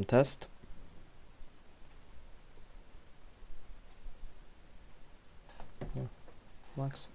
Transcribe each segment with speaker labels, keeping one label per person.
Speaker 1: Test. Yeah, Max.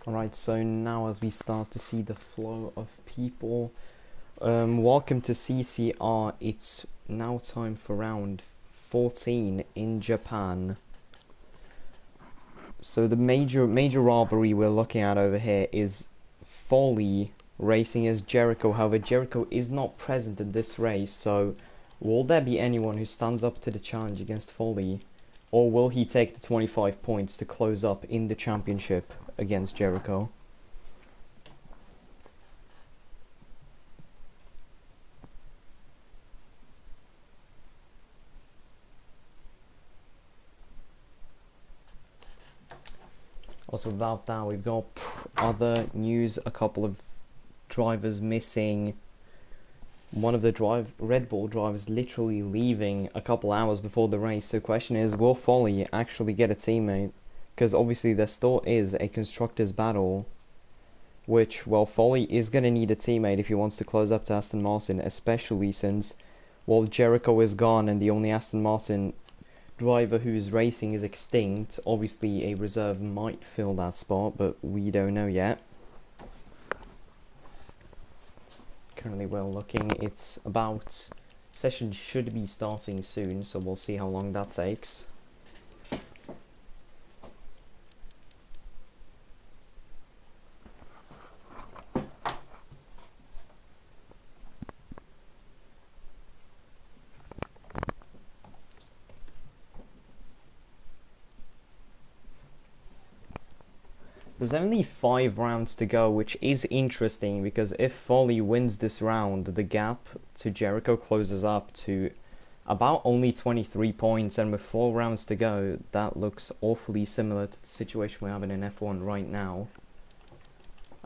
Speaker 1: Alright, so now as we start to see the flow of people, welcome to CCR. It's now time for round 14 in Japan. So the major rivalry we're looking at over here is Foley racing as Jericho. However, Jericho is not present in this race, so will there be anyone who stands up to the challenge against Foley? Or will he take the 25 points to close up in the championship against Jericho? Also, without that, we've got other news. A couple of drivers missing. One of the Red Bull drivers literally leaving a couple hours before the race. So the question is, will Foley actually get a teammate? Because obviously there still is a constructors battle, which, well, Foley is going to need a teammate if he wants to close up to Aston Martin, especially since, well, Jericho is gone and the only Aston Martin driver who's racing is extinct. Obviously a reserve might fill that spot, but we don't know yet. Currently we're looking, it's about, session should be starting soon, so we'll see how long that takes. There's only 5 rounds to go, which is interesting because if Foley wins this round, the gap to Jericho closes up to about only 23 points, and with 4 rounds to go, that looks awfully similar to the situation we're having in F1 right now,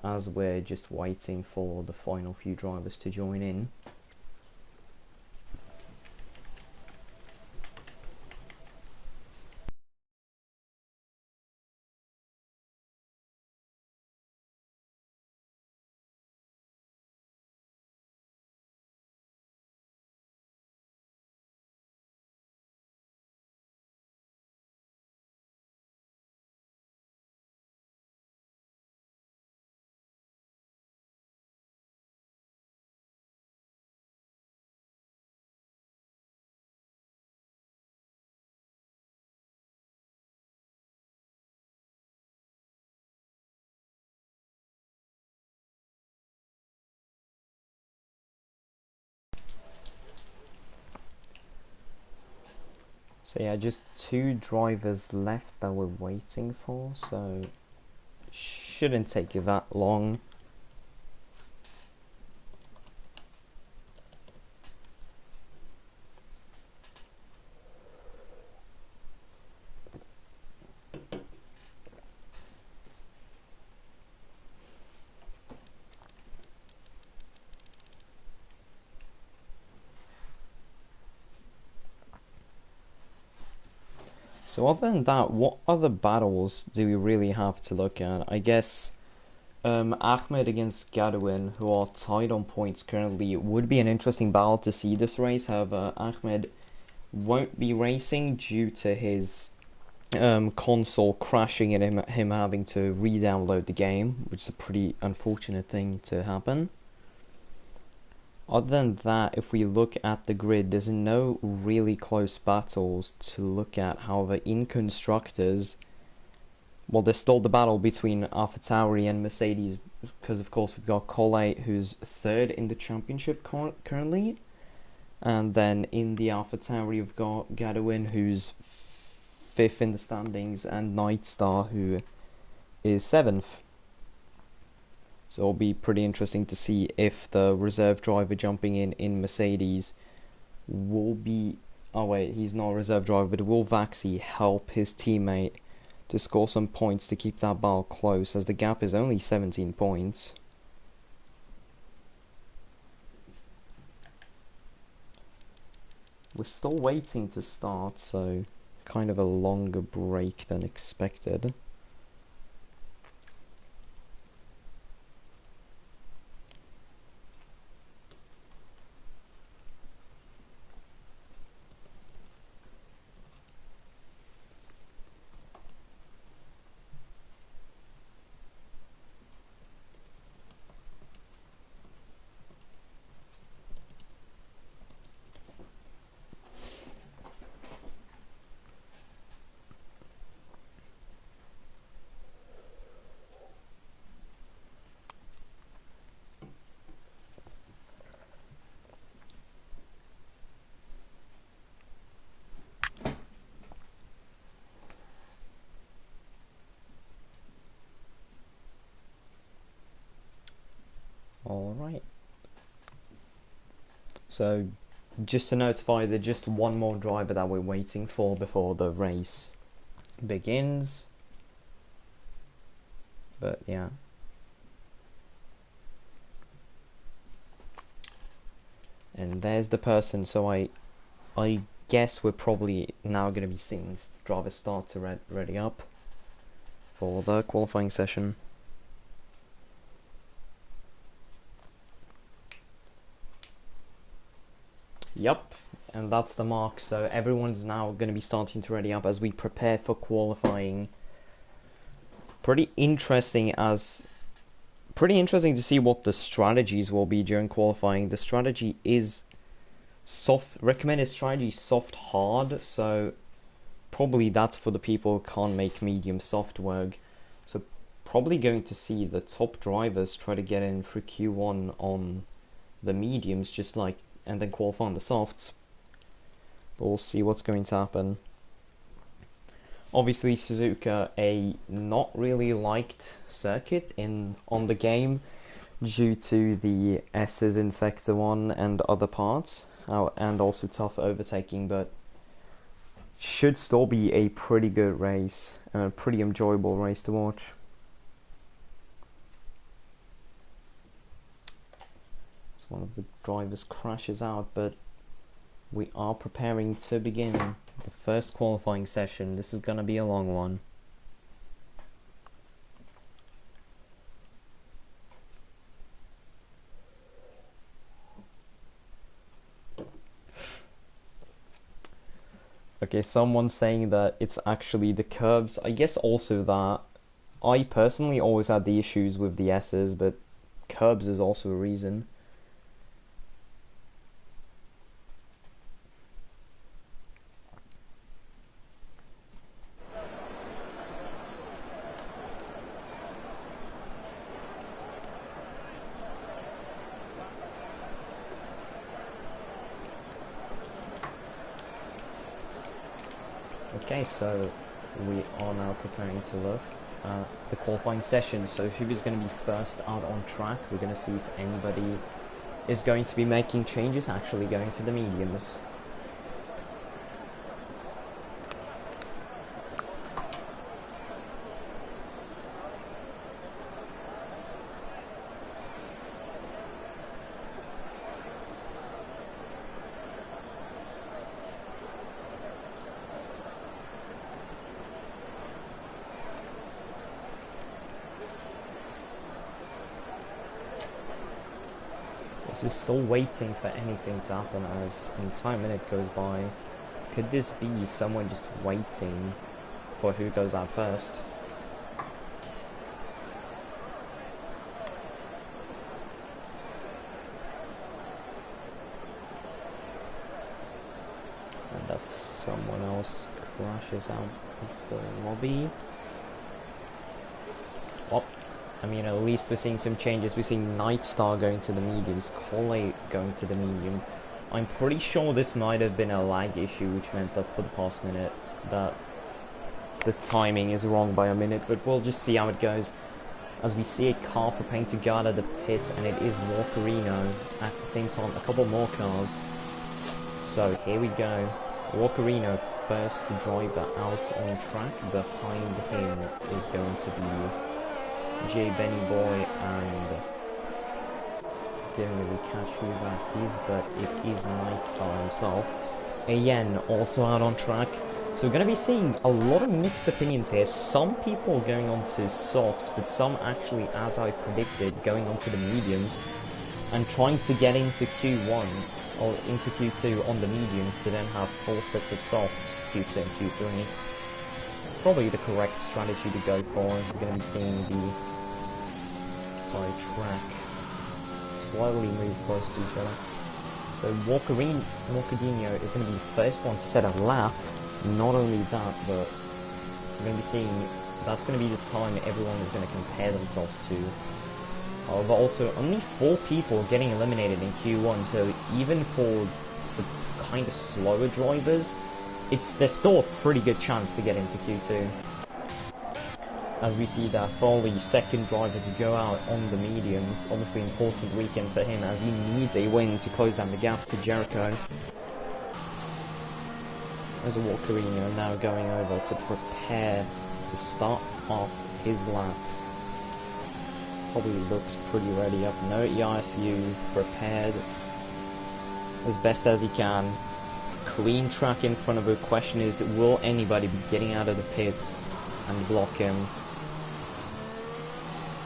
Speaker 1: as we're just waiting for the final few drivers to join in. So yeah, just 2 drivers left that we're waiting for, so shouldn't take you that long. So other than that, what other battles do we really have to look at? I guess Ahmed against Gadwin, who are tied on points currently, would be an interesting battle to see this race. However, Ahmed won't be racing due to his console crashing and him having to re-download the game, which is a pretty unfortunate thing to happen. Other than that, if we look at the grid, there's no really close battles to look at. However, in constructors, well, there's still the battle between AlphaTauri and Mercedes, because of course we've got Collet, who's 3rd in the championship currently, and then in the AlphaTauri we've got Gadwin, who's 5th in the standings, and Nightstar, who is 7th. So it'll be pretty interesting to see if the reserve driver jumping in Mercedes will be... Oh wait, he's not a reserve driver, but will Vaxi help his teammate to score some points to keep that battle close, as the gap is only 17 points. We're still waiting to start, so kind of a longer break than expected. Alright. So, just to notify, there's just one more driver that we're waiting for before the race begins. But yeah. And there's the person, so I guess we're probably now going to be seeing drivers start to ready up for the qualifying session. Yup, and that's the mark, so everyone's now going to be starting to ready up as we prepare for qualifying. Pretty interesting to see what the strategies will be during qualifying. The strategy is recommended strategy soft hard, so probably that's for the people who can't make medium soft work. So probably going to see the top drivers try to get in for Q1 on the mediums, and then qualify on the softs. But we'll see what's going to happen. Obviously, Suzuka, a not really liked circuit on the game due to the S's in Sector 1 and other parts, and also tough overtaking, but should still be a pretty good race, and a pretty enjoyable race to watch. So one of the drivers crashes out, but we are preparing to begin the first qualifying session. This is going to be a long one. Okay, someone's saying that it's actually the curbs. I guess also that I personally always had the issues with the S's, but curbs is also a reason. Okay, so we are now preparing to look at the qualifying session. So who is going to be first out on track? We're going to see if anybody is going to be making changes, actually going to the mediums. So we're still waiting for anything to happen as an entire minute goes by. Could this be someone just waiting for who goes out first? And as someone else crashes out of the lobby. Oh. I mean, at least we're seeing some changes. We're seeing Nightstar going to the mediums, Cole going to the mediums. I'm pretty sure this might have been a lag issue, which meant that for the past minute that the timing is wrong by a minute, but we'll just see how it goes. As we see a car preparing to guard at the pit, and it is Walkerino. At the same time, a couple more cars. So here we go. Walkerino, first driver out on track. Behind him is going to be J Benny Boy, and didn't really catch who that is, but it is Nightstar himself. Ayen also out on track. So we're going to be seeing a lot of mixed opinions here. Some people going on to soft, but some actually, as I predicted, going on to the mediums and trying to get into Q1 or into Q2 on the mediums to then have full sets of softs, Q2 and Q3. Probably the correct strategy to go for, as we're going to be seeing the track slowly move close to each other. So Walkerino is going to be the first one to set a lap. Not only that, but we're going to be seeing that's going to be the time everyone is going to compare themselves to. But also, only 4 people getting eliminated in Q1, so even for the kind of slower drivers, there's still a pretty good chance to get into Q2. As we see that Foley, second driver to go out on the mediums, obviously important weekend for him as he needs a win to close down the gap to Jericho. As a Walkerino now going over to prepare to start off his lap. Probably looks pretty ready up. No EIS used, prepared as best as he can. Clean track in front of her. Question is, will anybody be getting out of the pits and block him?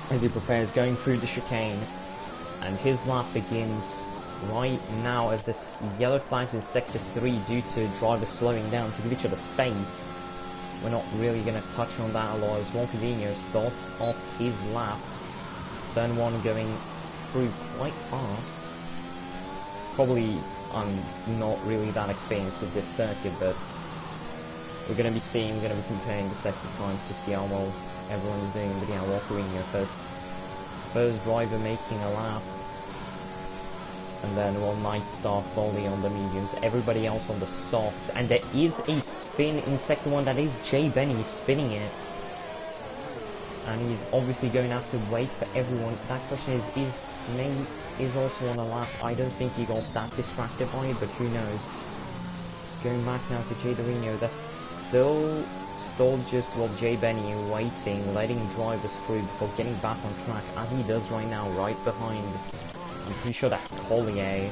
Speaker 1: As he prepares going through the chicane, and his lap begins right now as this yellow flags in sector 3 due to drivers slowing down to give each other space. We're not really going to touch on that a lot as Walkerino starts off his lap. Turn 1 going through quite fast. Probably I'm not really that experienced with this circuit, but we're going to be comparing the sector times to see how well everyone is doing. But yeah, Walkerino first driver making a lap. And then Nightstar Foley on the mediums, everybody else on the softs. And there is a spin in sector 1, that is J Benny spinning it. And he's obviously going to have to wait for everyone. That question is May is also on a lap. I don't think he got that distracted by it, but who knows. Going back now to J Dorino, that's still just J Benny waiting, letting drivers through before getting back on track, as he does right now, right behind. I'm pretty sure that's Collier.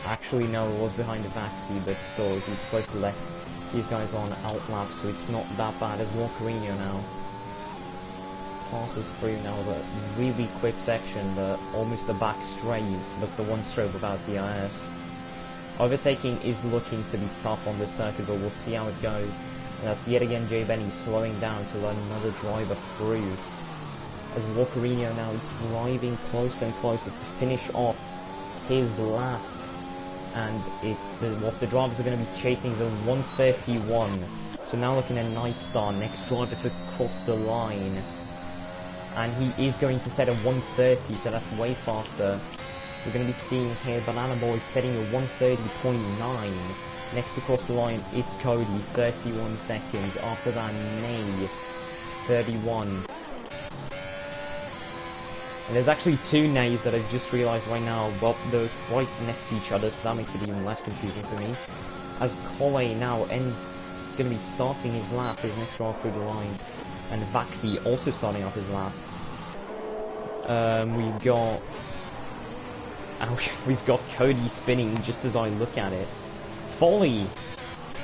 Speaker 1: Actually, no, it was behind the Vaxi, but still, he's supposed to let these guys on outlap, so it's not that bad as Walkerino now. Passes through now, but really quick section, almost the back straight, but the one stroke without the IS. Overtaking is looking to be tough on this circuit, but we'll see how it goes. And that's yet again J Benny slowing down to let another driver through. As Walkerino now driving closer and closer to finish off his lap. And what the drivers are going to be chasing is a 131. So now looking at Nightstar, next driver to cross the line. And he is going to set a 130, so that's way faster. We're going to be seeing here Banana Boy setting a 130.9. Next to cross the line, it's Cody, 31 seconds. After that, May, 31. And there's actually 2 nays that I've just realised right now. Well, those right next to each other, so that makes it even less confusing for me. As Coley now going to be starting his lap, his next drive through the line. And Vaxi also starting off his lap. We've got Cody spinning just as I look at it. Foley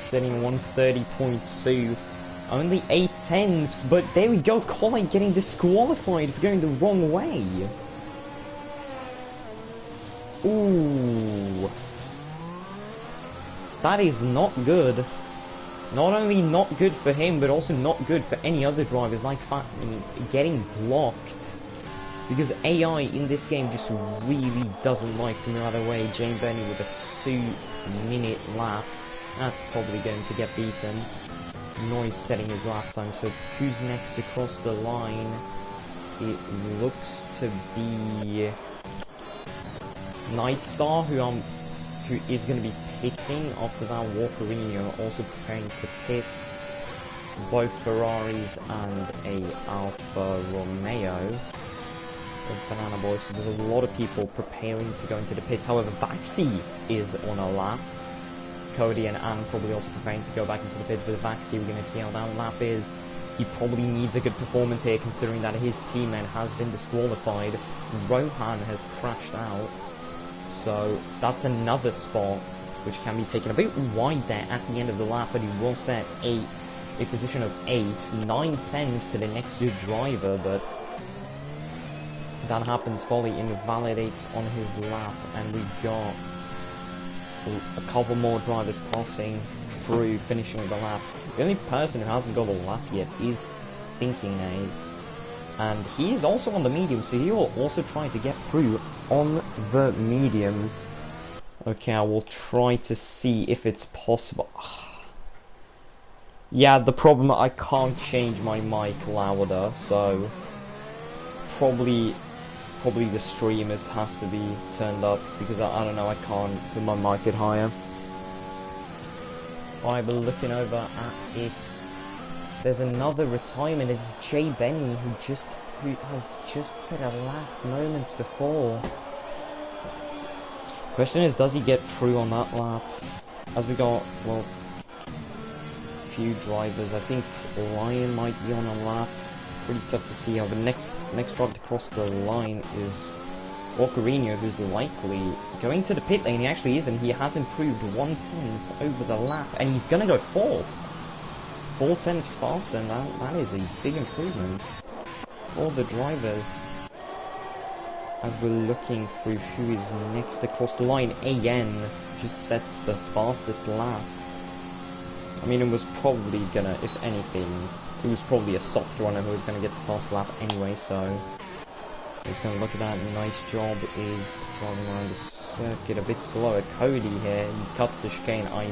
Speaker 1: setting 130.2, only 8 tenths, but there we go. Colin getting disqualified for going the wrong way. Ooh, that is not good. Not only not good for him, but also not good for any other drivers, like getting blocked. Because AI in this game just really doesn't like to move out of the way. Jane Benny with a 2-minute lap. That's probably going to get beaten. Noise setting his lap time. So who's next to cross the line? It looks to be Nightstar, who is going to be pitting after that. Walkerino also preparing to pit. both Ferraris and a Alfa Romeo. The Banana Boys. So there's a lot of people preparing to go into the pits. However, Baxi is on a lap. Cody and Anne probably also preparing to go back into the pits with Baxi. We're going to see how that lap is. He probably needs a good performance here, considering that his teammate has been disqualified. Rohan has crashed out. So that's another spot which can be taken a bit wide there at the end of the lap, but he will set a position of 8, 9/10 to the next good driver, but that happens. Folly invalidates on his lap, and we got a couple more drivers crossing through, finishing the lap. The only person who hasn't got a lap yet is Thinking Aid, and he is also on the medium, so he will also try to get through on the mediums. Okay, I will try to see if it's possible. Yeah, the problem, I can't change my mic louder, so probably the stream has to be turned up, because I don't know, I can't put my mic it higher. Alright, but looking over at it, there's another retirement. It's Jay Benny who has just set a lap moments before. Question is, does he get through on that lap? As we got, well, a few drivers. I think Lion might be on a lap. Pretty tough to see how the next driver to cross the line is Walkerino, who's likely going to the pit lane. He actually isn't. He has improved 1/10 over the lap, and he's gonna go 4th. 4/10 faster, and that is a big improvement for the drivers. As we're looking through who is next across the line, AN just set the fastest lap. I mean, it was probably gonna, if anything, it was probably a soft runner who was gonna get the fast lap anyway, so just gonna look at that. Nice job is driving around the circuit a bit slower. Cody here, he cuts the chicane. I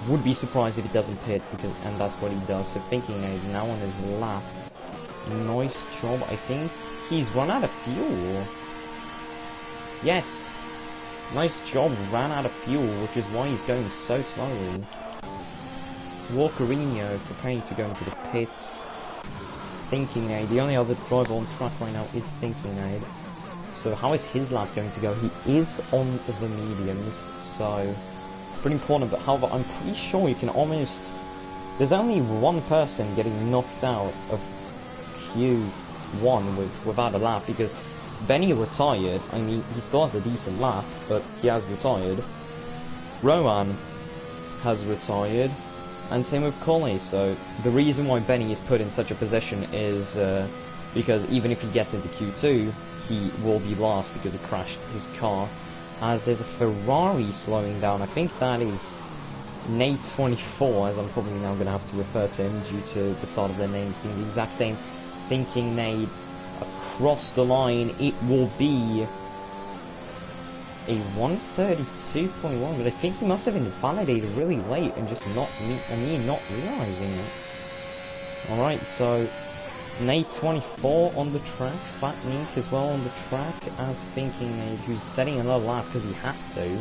Speaker 1: would be surprised if he doesn't pit, and that's what he does. So Thinking is now on his lap. Nice job. I think he's run out of fuel. Yes. Nice job. Ran out of fuel, which is why he's going so slowly. Walkerino preparing to go into the pits. Thinking Aid. The only other driver on track right now is Thinking Aid. So how is his lap going to go? He is on the mediums, so it's pretty important. But however, I'm pretty sure you can almost... There's only one person getting knocked out of Q1 without a lap, because Benny retired. I mean, he still has a decent lap, but he has retired. Rowan has retired, and same with Coley. So the reason why Benny is put in such a position is because even if he gets into Q2, he will be last because he crashed his car. As there's a Ferrari slowing down. I think that is Nate 24, as I'm probably now going to have to refer to him due to the start of their names being the exact same. Thinking Nate across the line. It will be a 132.1, but I think he must have invalidated really late and just not realizing it. Alright, so Nate 24 on the track, Fat Mink as well on the track, as Thinking Nate, who's setting another lap because he has to.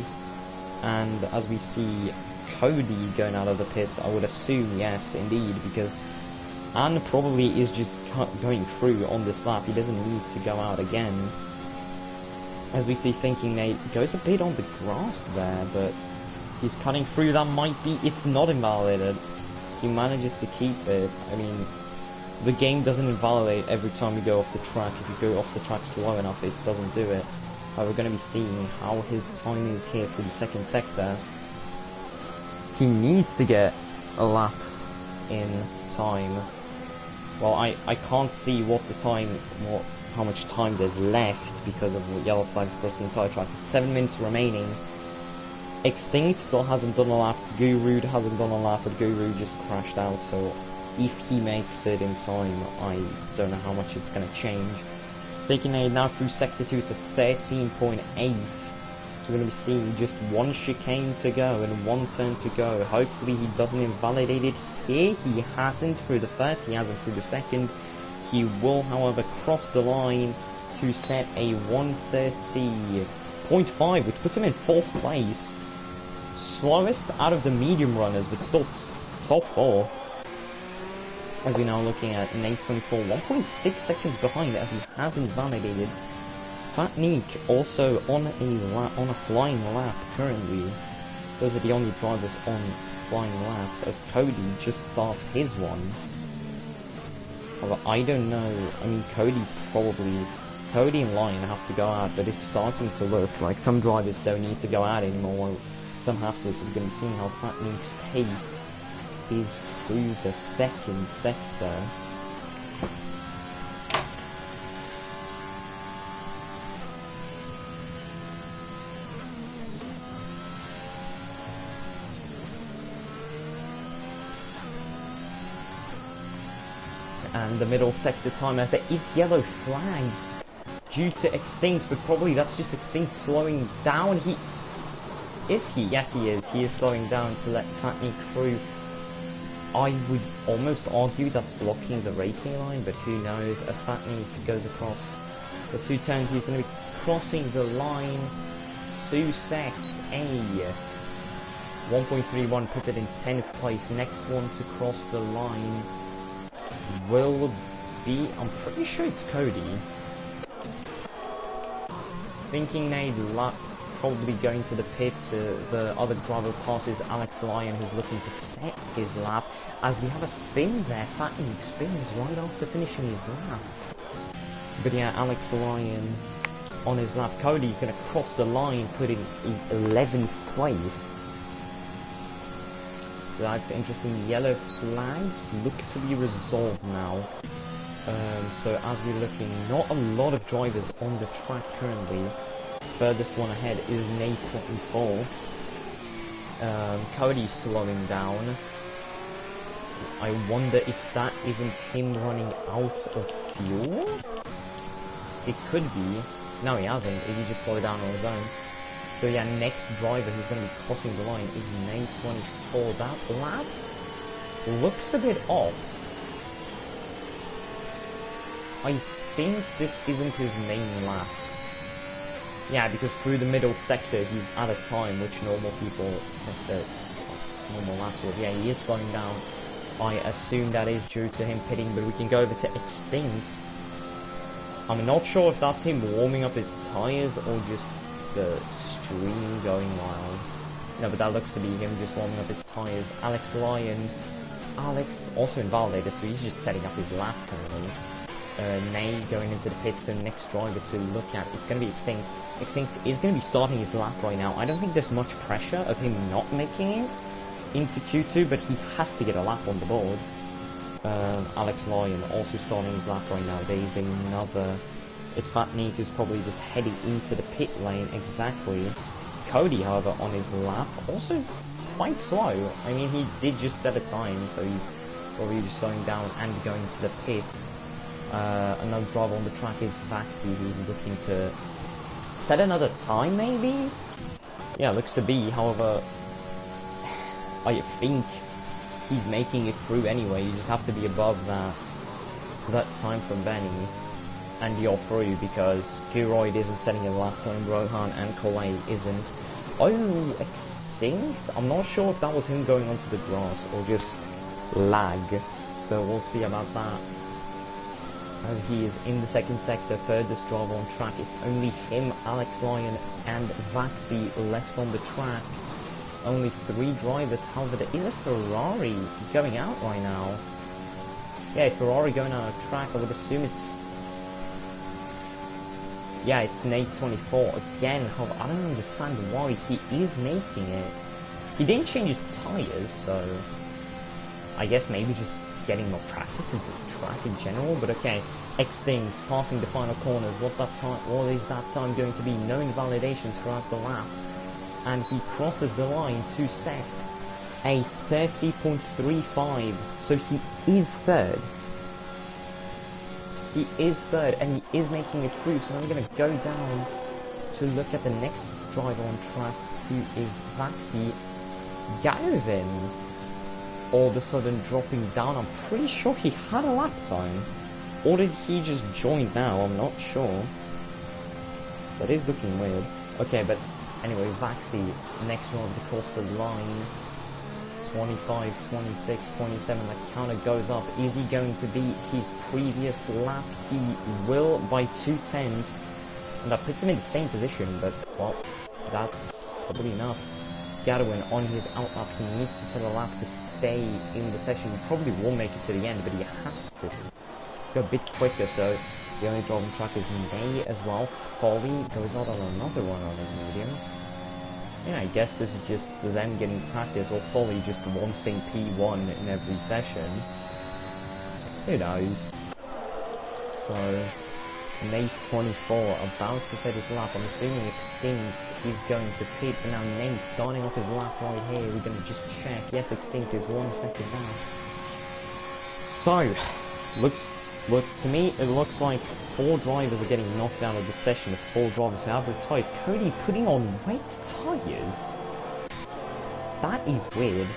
Speaker 1: And as we see Cody going out of the pits, I would assume yes, indeed, because Anne probably is just going through on this lap. He doesn't need to go out again. As we see Thinking Nate goes a bit on the grass there, but he's cutting through. That might be... It's not invalidated. He manages to keep it. I mean, the game doesn't invalidate every time you go off the track. If you go off the track slow enough, it doesn't do it. But we're going to be seeing how his time is here for the second sector. He needs to get a lap in time. Well, I can't see what the time... how much time there's left because of the yellow flags across the entire track. 7 minutes remaining. Extinct still hasn't done a lap. Guru hasn't done a lap, but Guru just crashed out, so if he makes it in time, I don't know how much it's going to change. Thinking Aid now through Sector 2 to 13.8. So we're going to be seeing just one chicane to go and one turn to go. Hopefully he doesn't invalidate it here. He hasn't through the first, he hasn't through the second. He will, however, cross the line to set a 130.5, which puts him in 4th place. Slowest out of the medium runners, but still top 4. As we're now looking at an 824, 1.6 seconds behind as he hasn't validated. Fat Nick also on a flying lap currently. Those are the only drivers on flying laps as Cody just starts his one. However, I don't know. I mean, Cody and Lion have to go out, but it's starting to look like some drivers don't need to go out anymore. Some have to. So we're going to see how Fat Nick's pace is through the second sector. And the middle sector time as there is yellow flags due to Extinct, but probably that's just Extinct slowing down. Yes, he is. He is slowing down to let Fat Nick through. I would almost argue that's blocking the racing line, but who knows? As Fat Nick goes across the two turns, he's going to be crossing the line. Two sets A. 1.31 puts it in 10th place. Next one to cross the line will be, I'm pretty sure it's Cody. Thinking they probably going to the pits. The other driver passes Alex Lyon, who's looking to set his lap. As we have a spin there, Fat Nick spins right after finishing his lap. But yeah, Alex Lyon on his lap. Cody's going to cross the line, putting in 11th place. So that's interesting. Yellow flags look to be resolved now. So as we're looking, not a lot of drivers on the track currently. Furthest one ahead is Nate 24. Cody's slowing down. I wonder if that isn't him running out of fuel? It could be. No, he hasn't. He just slowed down on his own. So yeah, next driver who's going to be crossing the line is Nate 24. That lap looks a bit off. I think this isn't his main lap. Yeah, because through the middle sector he's at a time which normal people set their normal laps with. Yeah, he is slowing down. I assume that is due to him pitting, but we can go over to Extinct. I'm not sure if that's him warming up his tyres or just the stream going wild. No, but that looks to be him just warming up his tyres. Alex Lyon. Alex also invalidated, so he's just setting up his lap currently. Nay going into the pit, so next driver to look at, it's going to be Extinct. Extinct is going to be starting his lap right now. I don't think there's much pressure of him not making it into Q2, but he has to get a lap on the board. Alex Lyon also starting his lap right now. There is another... It's Fat Nick who's probably just heading into the pit lane, exactly. Cody, however, on his lap, also quite slow. I mean, he did just set a time, so he's probably just slowing down and going to the pits. Another driver on the track is Vaxi, who's looking to set another time, maybe? Yeah, looks to be. However, I think he's making it through anyway. You just have to be above that time from Benny, and you're through because Kuroid isn't setting a lap time, Rohan and Kalei isn't. Oh, Extinct? I'm not sure if that was him going onto the grass or just lag, so we'll see about that. As he is in the second sector, furthest driver on track. It's only him, Alex Lyon, and Vaxi left on the track. Only 3 drivers, however, there is a Ferrari going out right now. Yeah, Ferrari going out of track, I would assume it's... Yeah, it's Nate 24 again. However, I don't understand why he is making it. He didn't change his tyres, so... I guess maybe just getting more practice into the track in general, but okay. Extinct, passing the final corners. What is that time going to be? No invalidations throughout the lap. And he crosses the line 2 sets. A 30.35. So he is third. He is third, and he is making it through. So I'm going to go down to look at the next driver on track, who is Vaxi. Gavin all of a sudden dropping down. I'm pretty sure he had a lap time. Or did he just join now? I'm not sure. That is looking weird. Okay, but anyway, Vaxi, next one to cross the line. 25, 26, 27, that counter goes up. Is he going to beat his previous lap? He will by 2/10, and that puts him in the same position, but, well, that's probably enough. Gadwin on his out lap, he needs to set a lap to stay in the session. He probably will make it to the end, but he has to go a bit quicker, so the only drive on track is May as well. Folly goes out on another one on his mediums. Yeah, I guess this is just them getting practice, or Folly just wanting P1 in every session. Who knows? So, May 24, about to set his lap. I'm assuming Extinct is going to pit, but now Nate starting off his lap right here. We're going to just check. Yes, Extinct is 1 second down. So, look, to me, it looks like 4 drivers are getting knocked out of the session. The 4 drivers who have retired. Cody putting on wet tyres? That is weird.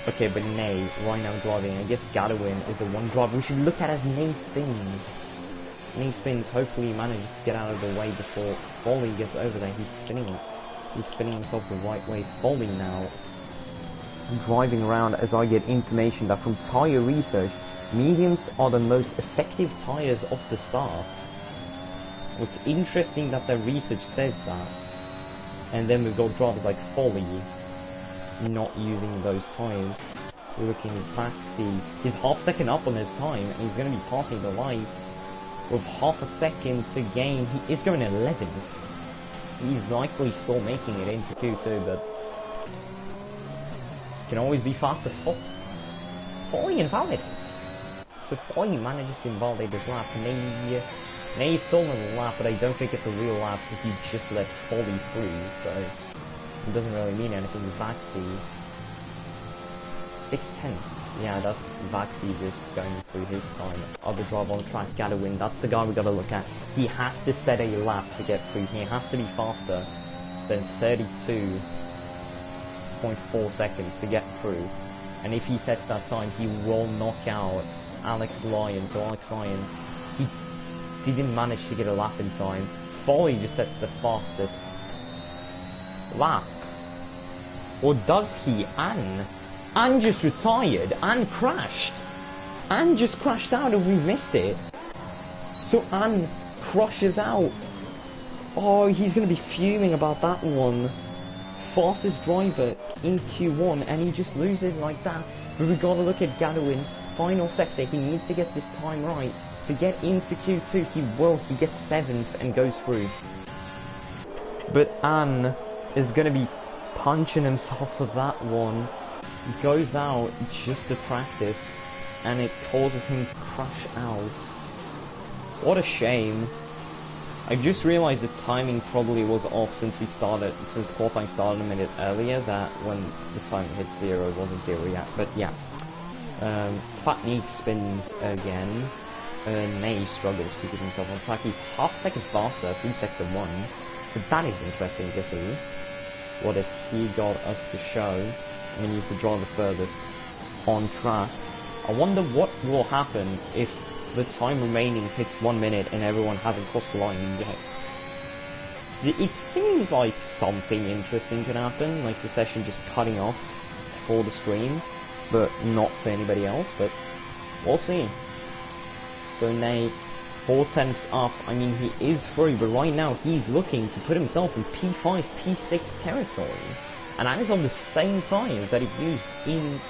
Speaker 1: Okay, but Nay, right now driving. I guess Gadwin is the one driver we should look at as Nay spins. Nay spins, hopefully he manages to get out of the way before Folly gets over there. He's spinning himself the right way. Folly now driving around as I get information that from tyre research, mediums are the most effective tyres off the start. What's interesting that the research says that. And then we've got drivers like Folly not using those tyres. We're looking at Baxi. He's half second up on his time, and he's going to be passing the lights. With half a second to gain, he is going 11th. He's likely still making it into Q2, but can always be faster. Folly invalidates. So Folly manages to invalidate this lap. Nay is still in the lap, but I don't think it's a real lap since he just let Folly through, so it doesn't really mean anything. Baxi 6:10. Yeah, that's Baxi just going through his time. Other driver on the track, Gadwin, that's the guy we gotta look at. He has to set a lap to get through. He has to be faster than 32.4 seconds to get through. And if he sets that time, he will knock out Alex Lyon. So Alex Lyon, he didn't manage to get a lap in time. Folly just sets the fastest lap. Or does he? Anne just retired. Anne crashed. Anne just crashed out and we missed it. So Anne crashes out. Oh, he's going to be fuming about that one. Fastest driver in Q1 and he just loses it like that. But we got to look at Gadwin. Final sector. He needs to get this time right. To get into Q2, he will. He gets 7th and goes through. But Anne is going to be punching himself for that one. He goes out just to practice, and it causes him to crash out. What a shame. I just realized the timing probably was off since the qualifying started a minute earlier, that when the time hit 0, it wasn't 0 yet, but yeah. Fatnik spins again. May struggles to keep himself on track. He's half a second faster through sector 1, so that is interesting to see. What has he got us to show? I mean, he's the driver furthest on track. I wonder what will happen if the time remaining hits 1 minute and everyone hasn't crossed the line yet. It seems like something interesting could happen, like the session just cutting off for the stream, but not for anybody else, but we'll see. So Nate, 4 tenths up. I mean, he is through, but right now he's looking to put himself in P5, P6 territory. And that is on the same tyres that he used in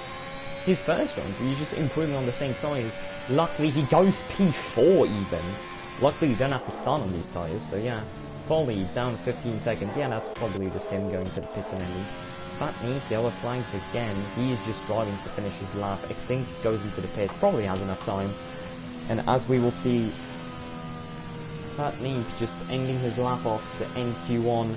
Speaker 1: his first run, so he's just improving on the same tyres. Luckily, he goes P4 even. Luckily, you don't have to start on these tyres, so yeah. Folly down 15 seconds. Yeah, that's probably just him going to the pits and ending. Fatnik, yellow flags again. He is just driving to finish his lap. Extinct goes into the pits, probably has enough time. And as we will see, Fatnik just ending his lap off to end Q1.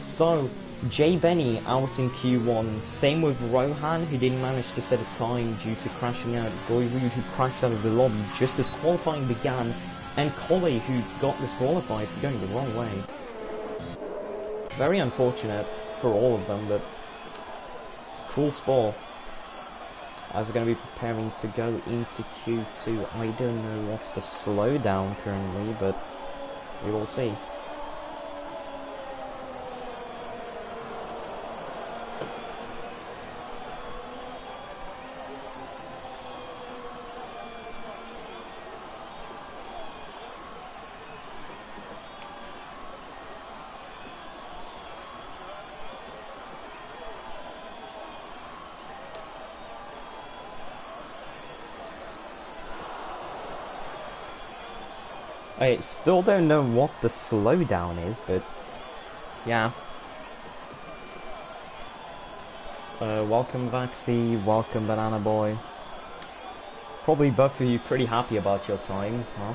Speaker 1: So, Jay Benny out in Q1. Same with Rohan, who didn't manage to set a time due to crashing out. Goy Rude, who crashed out of the lobby just as qualifying began. And Colley, who got disqualified for going the wrong way. Very unfortunate for all of them, but it's a cool sport. As we're going to be preparing to go into Q2, I don't know what's the slowdown currently, but we will see. I still don't know what the slowdown is, but yeah. Welcome Vaxi, welcome Banana Boy. Probably both of you pretty happy about your times, huh?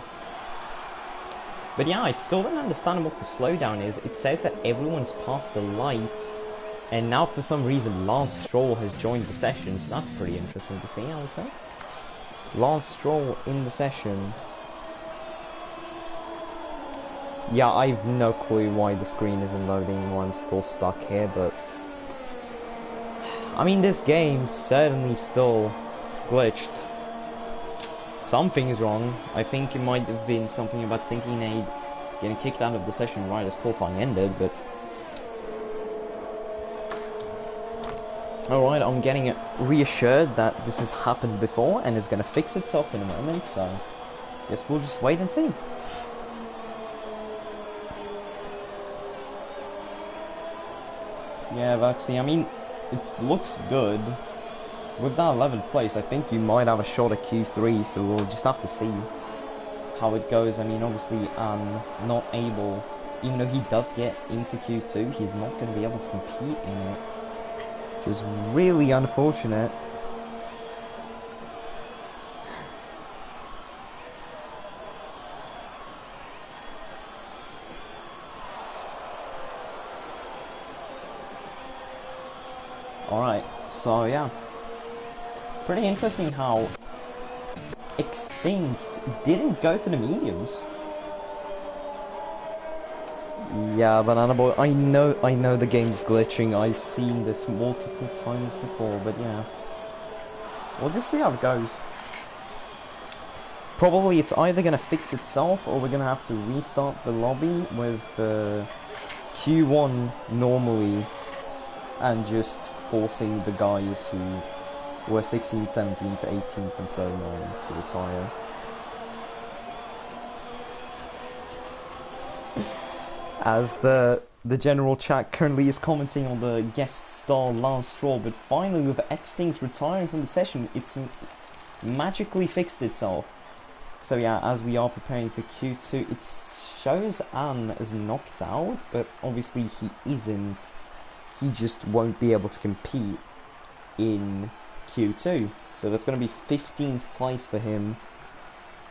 Speaker 1: But yeah, I still don't understand what the slowdown is. It says that everyone's passed the light, and now for some reason Lance Stroll has joined the session, so that's pretty interesting to see, I would say. Lance Stroll in the session. Yeah, I've no clue why the screen isn't loading while I'm still stuck here, but I mean, this game certainly still glitched. Something's wrong. I think it might have been something about thinking they'd getting kicked out of the session right as qualifying ended, but alright, I'm getting reassured that this has happened before and is going to fix itself in a moment, so guess we'll just wait and see. Yeah, Vaxi, I mean, it looks good. With that 11th place, I think you might have a shot at Q3, so we'll just have to see how it goes. I mean, obviously, not able, even though he does get into Q2, he's not going to be able to compete in it, which is really unfortunate. Alright, so yeah. Pretty interesting how Extinct didn't go for the mediums. Yeah, Banana Boy, I know the game's glitching. I've seen this multiple times before, but yeah. We'll just see how it goes. Probably it's either gonna fix itself or we're gonna have to restart the lobby with Q1 normally and just forcing the guys who were 16th, 17th, 18th and so on to retire. As the general chat currently is commenting on the guest star Lance Stroll, but finally with Extinct retiring from the session, it's magically fixed itself. So yeah, as we are preparing for Q2, it shows Anne is knocked out, but obviously he isn't. He just won't be able to compete in Q2. So that's going to be 15th place for him.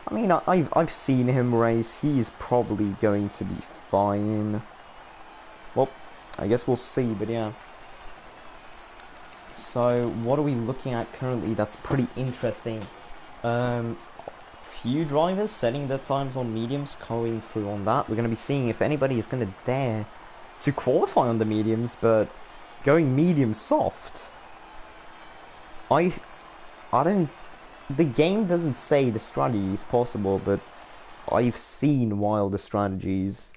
Speaker 1: I mean, I've seen him race. He's probably going to be fine. Well, I guess we'll see, but yeah. So, what are we looking at currently that's pretty interesting? Few drivers setting their times on mediums, going through on that. We're going to be seeing if anybody is going to dare to qualify on the mediums, but going medium soft. I don't. The game doesn't say the strategy is possible, but I've seen wilder strategies.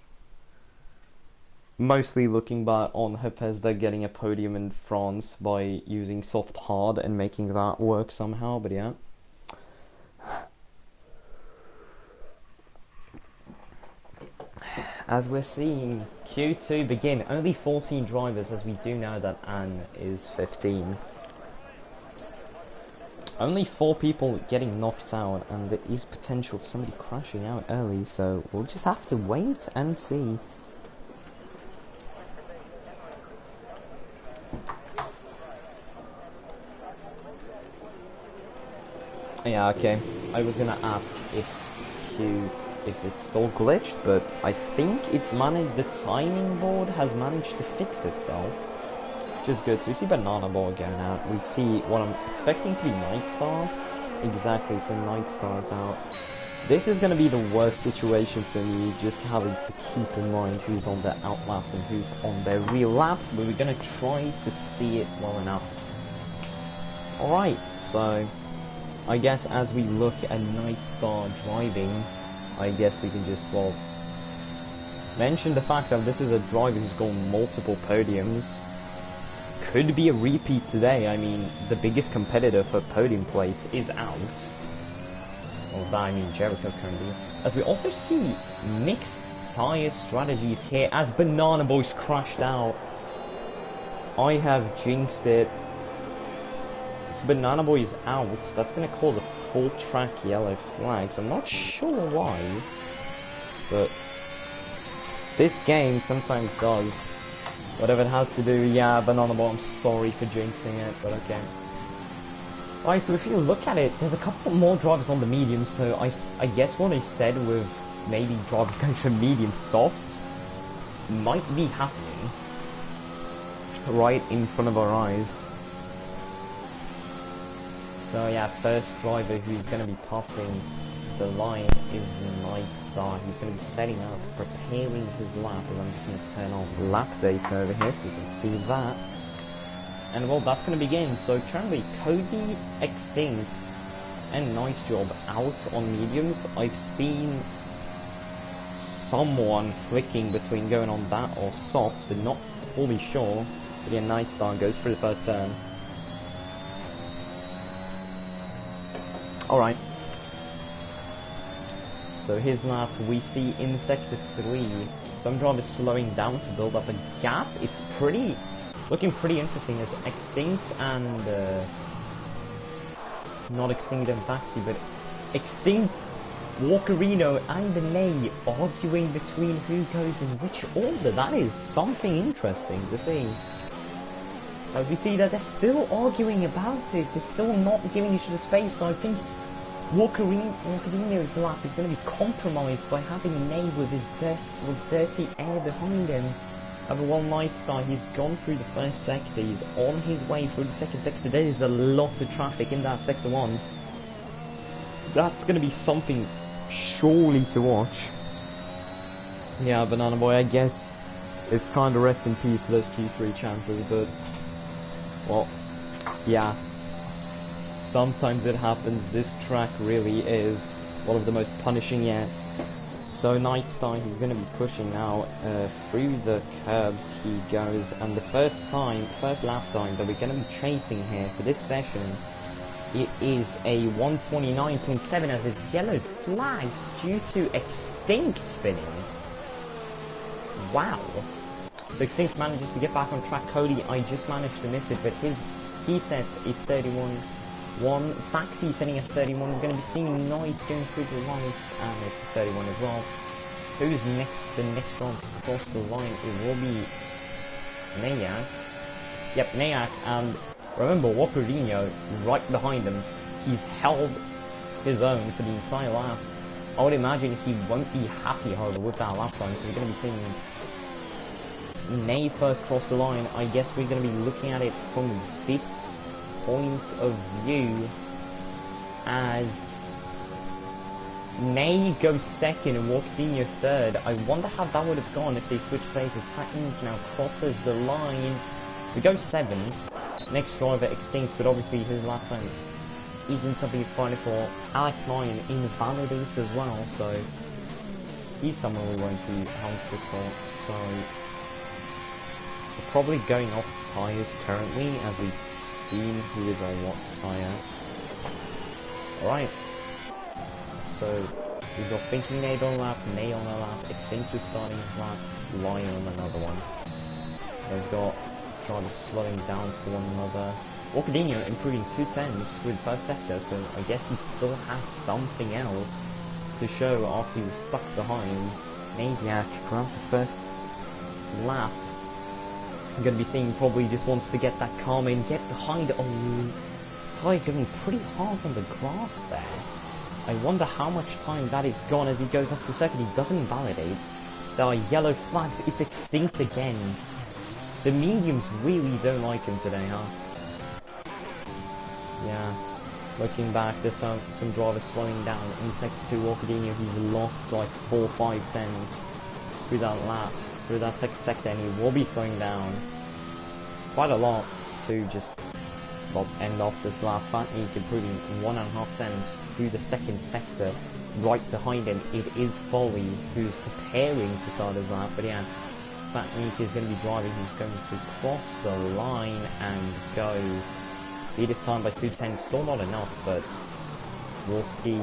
Speaker 1: Mostly looking back on Hepesda getting a podium in France by using soft hard and making that work somehow, but yeah. As we're seeing Q2 begin, only 14 drivers, as we do know that Anne is 15. Only 4 people getting knocked out, and there is potential for somebody crashing out early, so we'll just have to wait and see. Yeah, okay. I was gonna ask if it's still glitched, but I think the timing board has managed to fix itself. Which is good. So you see Banana Boy going out. We see what I'm expecting to be Night Star. Exactly, so Night Star's out. This is going to be the worst situation for me, just having to keep in mind who's on their out laps and who's on their real laps, but we're going to try to see it well enough. Alright, so I guess as we look at Night Star driving, I guess we can just, well, mention the fact that this is a driver who's gone multiple podiums. Could be a repeat today. I mean, the biggest competitor for podium place is out. Well, that, I mean Jericho currently. As we also see mixed tyre strategies here as Banana Boy's crashed out. I have jinxed it. So Banana Boy is out. That's going to cause a full track yellow flags. I'm not sure why. but this game sometimes does. Whatever it has to do, yeah, Banana Ball, I'm sorry for jinxing it, but okay. Alright, so if you look at it, there's a couple more drivers on the medium, so I guess what I said with maybe drivers going for medium soft might be happening right in front of our eyes. So yeah, first driver who's going to be passing the line is Nightstar. He's going to be setting up, preparing his lap, and I'm just going to turn on lap data over here so we can see that. And well, that's going to begin. So currently, Cody, Extinct, and Nice Job out on mediums. I've seen someone flicking between going on that or soft, but not fully sure. But yeah, Nightstar goes for the first turn. Alright. So his lap, we see in Sector 3, some drivers slowing down to build up a gap. It's looking pretty interesting as Extinct and, not Extinct and Baxi, but Extinct, Walkerino and Ney arguing between who goes in which order. That is something interesting to see. As we see that they're still arguing about it, they're still not giving each other space, so I think Walkerino's lap is going to be compromised by having Ney with his dirty air behind him. However, while Nightstar, he's gone through the first sector, he's on his way through the second sector. There is a lot of traffic in that sector 1. That's going to be something surely to watch. Yeah, Banana Boy, I guess it's kind of rest in peace for those Q3 chances, but, well, yeah. Sometimes it happens. This track really is one of the most punishing yet. So Nightstar, he's going to be pushing now through the curbs he goes, and the first lap time that we're going to be chasing here for this session, it is a 129.7 as his yellow flags due to Extinct spinning. Wow. So Extinct manages to get back on track. Cody, I just managed to miss it, but he sets a 31. Baxi setting a 31. We're going to be seeing Noise going through the lights, and it's a 31 as well. Who's next? The next one to cross the line, it will be Nayak. Yep, Nayak, and remember Walkerino right behind him. He's held his own for the entire lap. I would imagine he won't be happy, however, with that lap time, so we're going to be seeing Nay first cross the line. I guess we're going to be looking at it from this point of view as May goes second and Walkerino third. I wonder how that would have gone if they switched places. Inc now crosses the line to go 7. Next driver Extinct, but obviously his lap time isn't something he's fighting for. Alex Lyon invalidates as well, so he's someone we won't be hunted for. So we're probably going off tyres currently as we've seen who is on what tyre. Alright. So we've got Thinking Nade on a lap, May on a lap, Extinct is starting his lap, Lion on another one. We've got drivers slowing down for one another. Walkerino improving 2 tenths with first sector, so I guess he still has something else to show after he was stuck behind. Maniac grabs the first lap. I'm going to be seeing probably just wants to get that calm in, get behind. Oh, Ty going pretty hard on the grass there. I wonder how much time that is gone as he goes off the second. He doesn't invalidate. There are yellow flags. It's Extinct again. The mediums really don't like him today, huh? Yeah. Looking back, there's some drivers slowing down. In sector 2, Walkerino, he's lost like 4 or 5 tenths through that lap, through that second sector, and he will be slowing down quite a lot to just end off this lap. Fatnik improving 1.5 tenths through the second sector. Right behind him, it is Foley who's preparing to start his lap, but yeah, Fatnik is going to be driving. He's going to cross the line and go. Beat his time by 2 tenths, still not enough, but we'll see.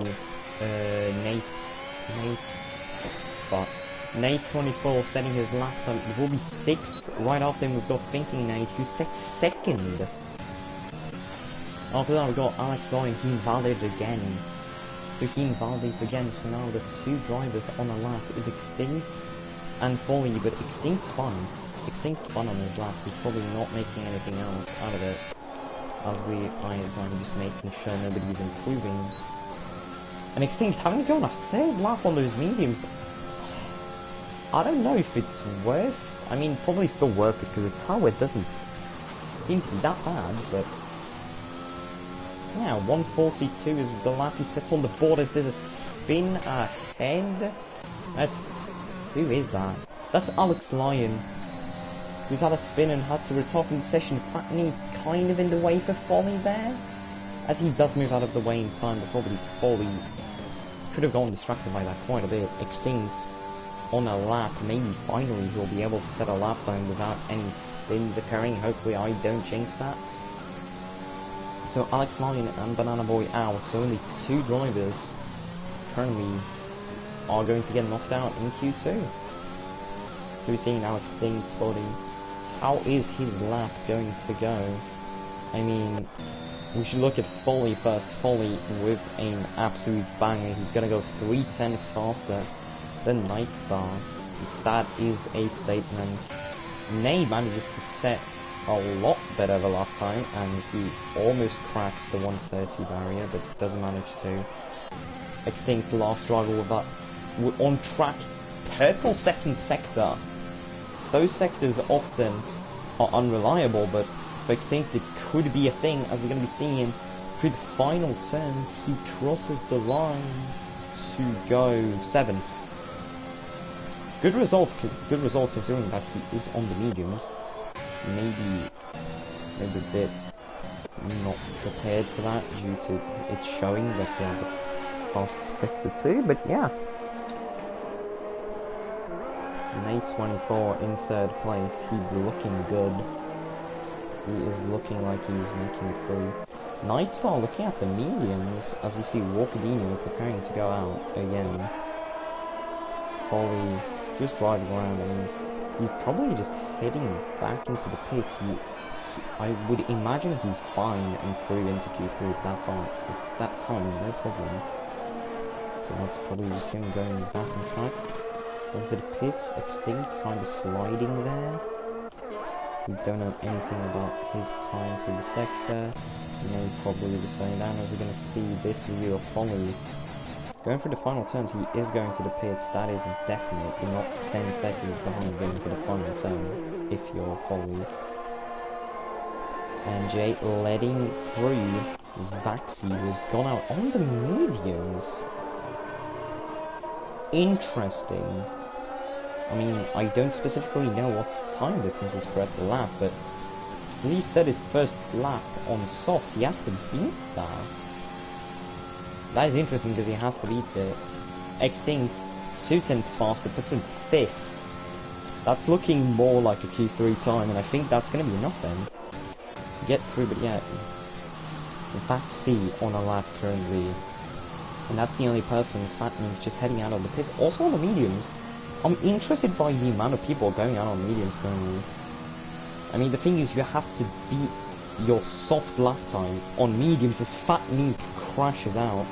Speaker 1: Nate 24 setting his lap time. It will be 6th. Right after him, we've got Thinking Nate, who sets 2nd. After that, we've got Alex Lyon, he valid again. So he invalidates again, so now the two drivers on a lap is Extinct and Folly, but Extinct spun. Extinct spun on his lap, he's probably not making anything else out of it. As I'm just making sure nobody's improving. And Extinct having to go on a third lap on those mediums. I don't know if it's worth. I mean, probably still worth it because its hardware doesn't seem to be that bad, but yeah, 142 is the lap he sets on the board as there's a spin ahead. Who is that? That's Alex Lyon, who's had a spin and had to retire from the session. Fatney kind of in the way for Folly there, as he does move out of the way in time, but probably Folly could have gotten distracted by that quite a bit. Extinct on a lap, maybe finally he'll be able to set a lap time without any spins occurring. Hopefully I don't jinx that. So Alex Lyon and Banana Boy out, so only two drivers currently are going to get knocked out in Q2. So we're seeing now Extinct's body. How is his lap going to go? I mean, we should look at Folly first. Folly with an absolute banger. He's going to go 3/10 faster than Nightstar. That is a statement. Ney manages to set a lot better of a lap time, and he almost cracks the 130 barrier, but doesn't manage to. Extinct, the last driver with that. We're on track. Purple second sector. Those sectors often are unreliable, but for Extinct it could be a thing, as we're going to be seeing him through the final turns. He crosses the line to go 7th. Good result considering that he is on the mediums. Maybe a bit not prepared for that due to it showing that they're the fastest sector too, but yeah. Nate 24 in 3rd place, he's looking good. He is looking like he's making it through. Nightstar looking at the mediums as we see Walkadino preparing to go out again. Folly just driving around. I mean, he's probably just heading back into the pits. I would imagine he's fine and through into Q3 at that time, no problem. So that's probably just him going back on track. Into the pits, Extinct kind of sliding there. We don't know anything about his time through the sector. No, probably just slowing down, as we're going to see this review of Folly. Going for the final turns, he is going to the pits. That is definite. You're not 10 seconds behind going to the final turn if you're Folly. And Jay letting through Vaxi, who's gone out on the mediums. Interesting. I mean, I don't specifically know what the time difference is for the lap, but since he said his first lap on soft, he has to beat that. That is interesting because he has to beat it. Extinct 2/10 faster, puts him 5th. That's looking more like a Q3 time, and I think that's going to be enough then to get through. But yeah, Vaxi on a lap currently, and that's the only person. Fatman's just heading out of the pits. Also on the mediums, I'm interested by the amount of people going out on mediums currently. I mean, the thing is, you have to beat your soft lap time on mediums as Fatman crashes out.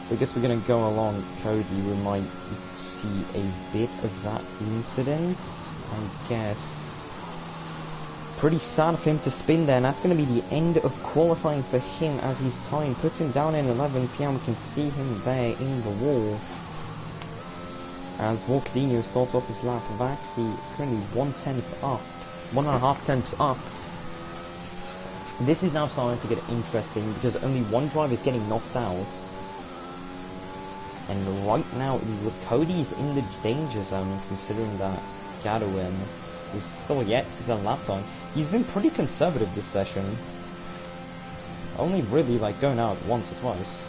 Speaker 1: So I guess we're going to go along Cody. We might see a bit of that incident, I guess. Pretty sad for him to spin there, and that's going to be the end of qualifying for him, as his time puts him down in 11th. Yeah, we can see him there in the wall. As Walkadino starts off his lap, Vaxi currently 1/10 up, 1.5 tenths up. This is now starting to get interesting because only one driver is getting knocked out. And right now, Cody's in the danger zone, considering that Gadwin is still yet his own lap time. He's been pretty conservative this session. Only really like going out once or twice.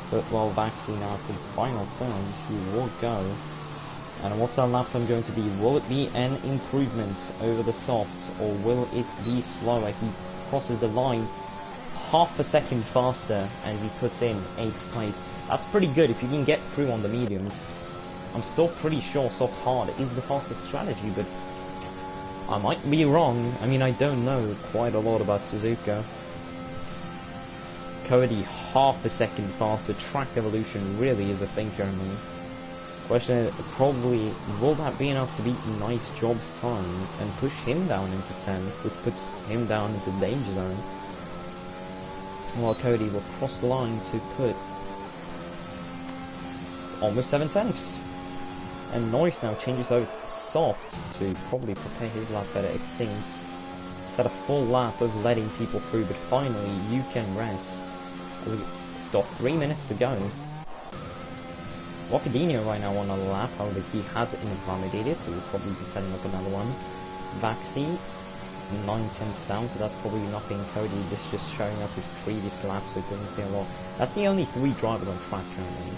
Speaker 1: But while Vaxi now for the final turns, he will go. And what's that lap time going to be? Will it be an improvement over the softs, or will it be slower? He crosses the line half a second faster as he puts in 8th place. That's pretty good if you can get through on the mediums. I'm still pretty sure soft hard is the fastest strategy, but I might be wrong. I mean, I don't know quite a lot about Suzuka. Cody half a second faster. Track evolution really is a thing currently. Question is, probably, will that be enough to beat Nice Job's time and push him down into 10th, which puts him down into the danger zone? While Cody will cross the line to put almost 7/10. And Norris now changes over to the softs to probably prepare his lap better. Extinct. Had a full lap of letting people through, but finally you can rest. We've got 3 minutes to go. Rockadinho right now on a lap, however he has invalidated, so we'll probably be setting up another one. Vaxi, 9/10 down, so that's probably nothing. Cody, this is just showing us his previous lap, so it doesn't say a lot. That's the only 3 drivers on track currently.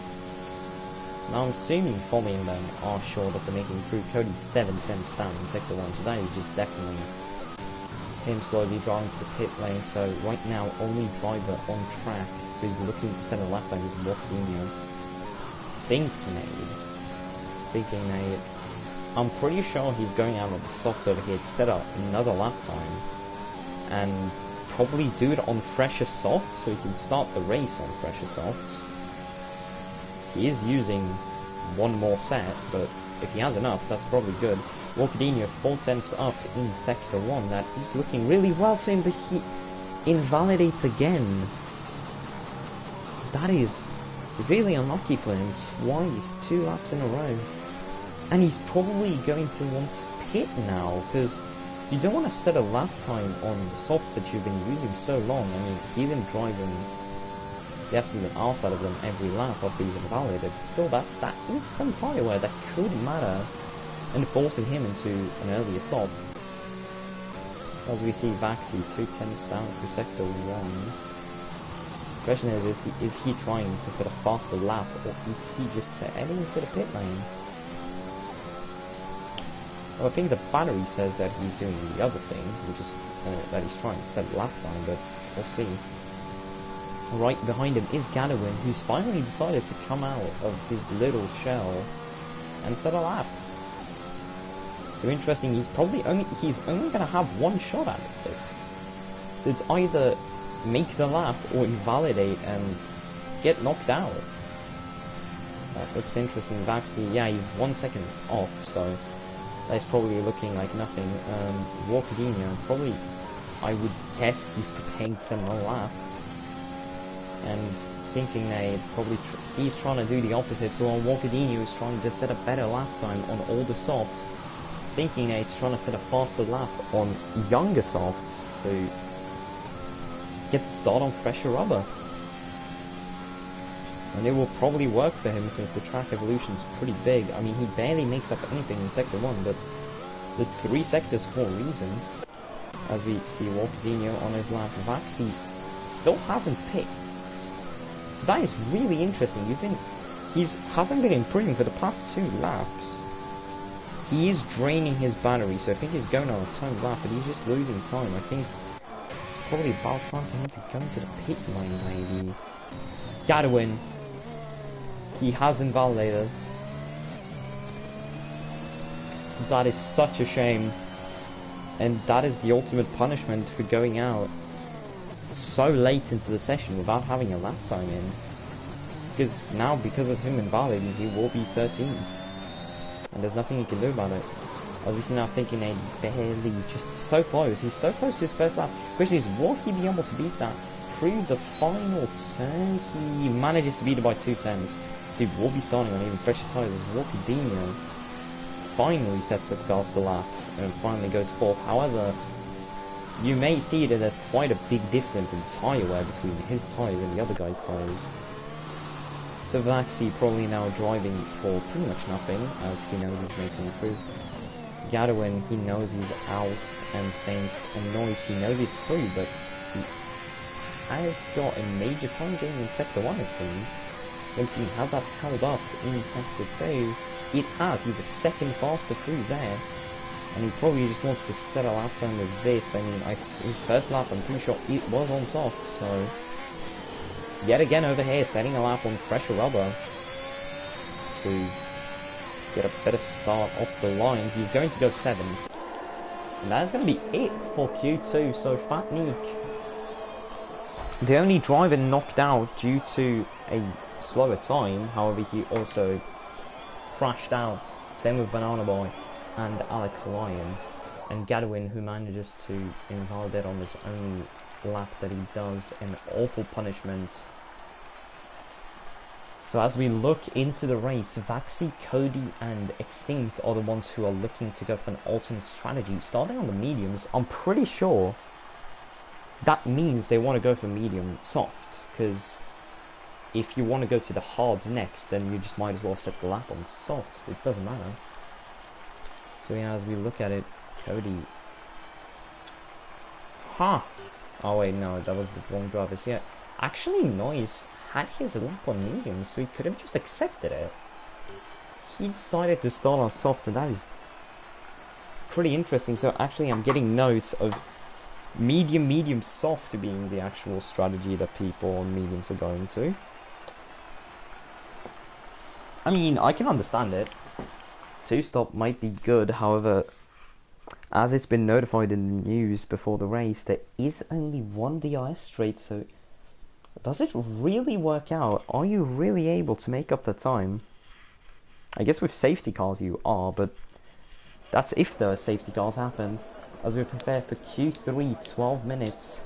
Speaker 1: Now I'm assuming following them are sure that they're making through. Cody's 7/10 down in sector 1, so that is just definitely him slowly driving to the pit lane. So right now only driver on track who's looking to set a lap lane is Rockadinho. Thinking Nate. I'm pretty sure he's going out of the softs over here to set up another lap time and probably do it on fresher softs so he can start the race on fresher softs. He is using one more set, but if he has enough, that's probably good. Rockadinho 4/10 up in sector 1. That is looking really well for him, but he invalidates again. That is really unlucky for him twice, 2 laps in a row. And he's probably going to want to pit now, because you don't want to set a lap time on the softs that you've been using so long. I mean, he's been driving the absolute arse out of them every lap after he's invalidated. Still, that is some tyre wear that could matter and forcing him into an earlier stop. As we see Vaxi 2/10 down for sector 1. The question is he trying to set a faster lap, or is he just heading into the pit lane? Well, I think the battery says that he's doing the other thing, which is that he's trying to set a lap time, but we'll see. Right behind him is Gadwin, who's finally decided to come out of his little shell and set a lap. So interesting, he's only going to have one shot at this. It's either make the lap or invalidate and get knocked out. That looks interesting. Vaxi, yeah, he's 1 second off, so that's probably looking like nothing. Rockadinho, probably, I would guess he's preparing to set another lap. And thinking that probably he's trying to do the opposite, so while Rockadinho is trying to set a better lap time on all the softs, thinking that he's trying to set a faster lap on younger softs to get the start on fresher rubber. And it will probably work for him since the track evolution is pretty big. I mean, he barely makes up anything in sector 1, but there's 3 sectors for a reason. As we see Rockadinho on his lap, Vaxi still hasn't picked. So that is really interesting. He hasn't been improving for the past 2 laps. He is draining his battery, so I think he's going on a timed lap, but he's just losing time. I think it's probably about time for him to go into the pit lane, maybe. Gadwin. He has invalidated. That is such a shame. And that is the ultimate punishment for going out so late into the session without having a lap time in. Because now, because of him invalidating, he will be 13th. And there's nothing he can do about it. As we see now thinking they barely, just so close. He's so close to his first lap. Question is, will he be able to beat that through the final turn? He manages to beat it by 2 tenths. So he will be starting on even fresher tyres as Rockadinho finally sets up faster lap and finally goes 4th. However, you may see that there's quite a big difference in tyre wear between his tyres and the other guy's tyres. So Vaxi probably now driving for pretty much nothing, as he knows he's making through. Gadwin, he knows he's out, and same, and Noise, he knows he's through, but he has got a major time gain in sector 1, it seems. Let's see, has that held up in sector 2? It has. He's a second faster through there, and he probably just wants to set a lap time with this. I mean, his first lap, I'm pretty sure it was on soft, so yet again over here, setting a lap on fresher rubber to get a better start off the line. He's going to go 7th, and that's going to be it for Q2. So Fat Nick The only driver knocked out due to a slower time, however, he also crashed out. Same with Banana Boy and Alex Lyon. And Gadwin, who manages to invalidate on his only lap that he does, an awful punishment. So as we look into the race, Vaxi, Cody and Extinct are the ones who are looking to go for an alternate strategy. Starting on the mediums, I'm pretty sure that means they want to go for medium soft, because if you want to go to the hards next, then you just might as well set the lap on softs. It doesn't matter. So yeah, as we look at it, Cody. Huh. Oh wait, no, that was the wrong drivers. Yeah, actually, Noise had his lap on medium, so he could have just accepted it. He decided to start on soft, and that is pretty interesting. So actually, I'm getting notes of medium, soft being the actual strategy that people on mediums are going to. I mean, I can understand it. Two-stop might be good, however, as it's been notified in the news before the race, there is only one DRS straight, so does it really work out? Are you really able to make up the time? I guess with safety cars you are, but that's if the safety cars happen. As we prepare for Q3, 12 minutes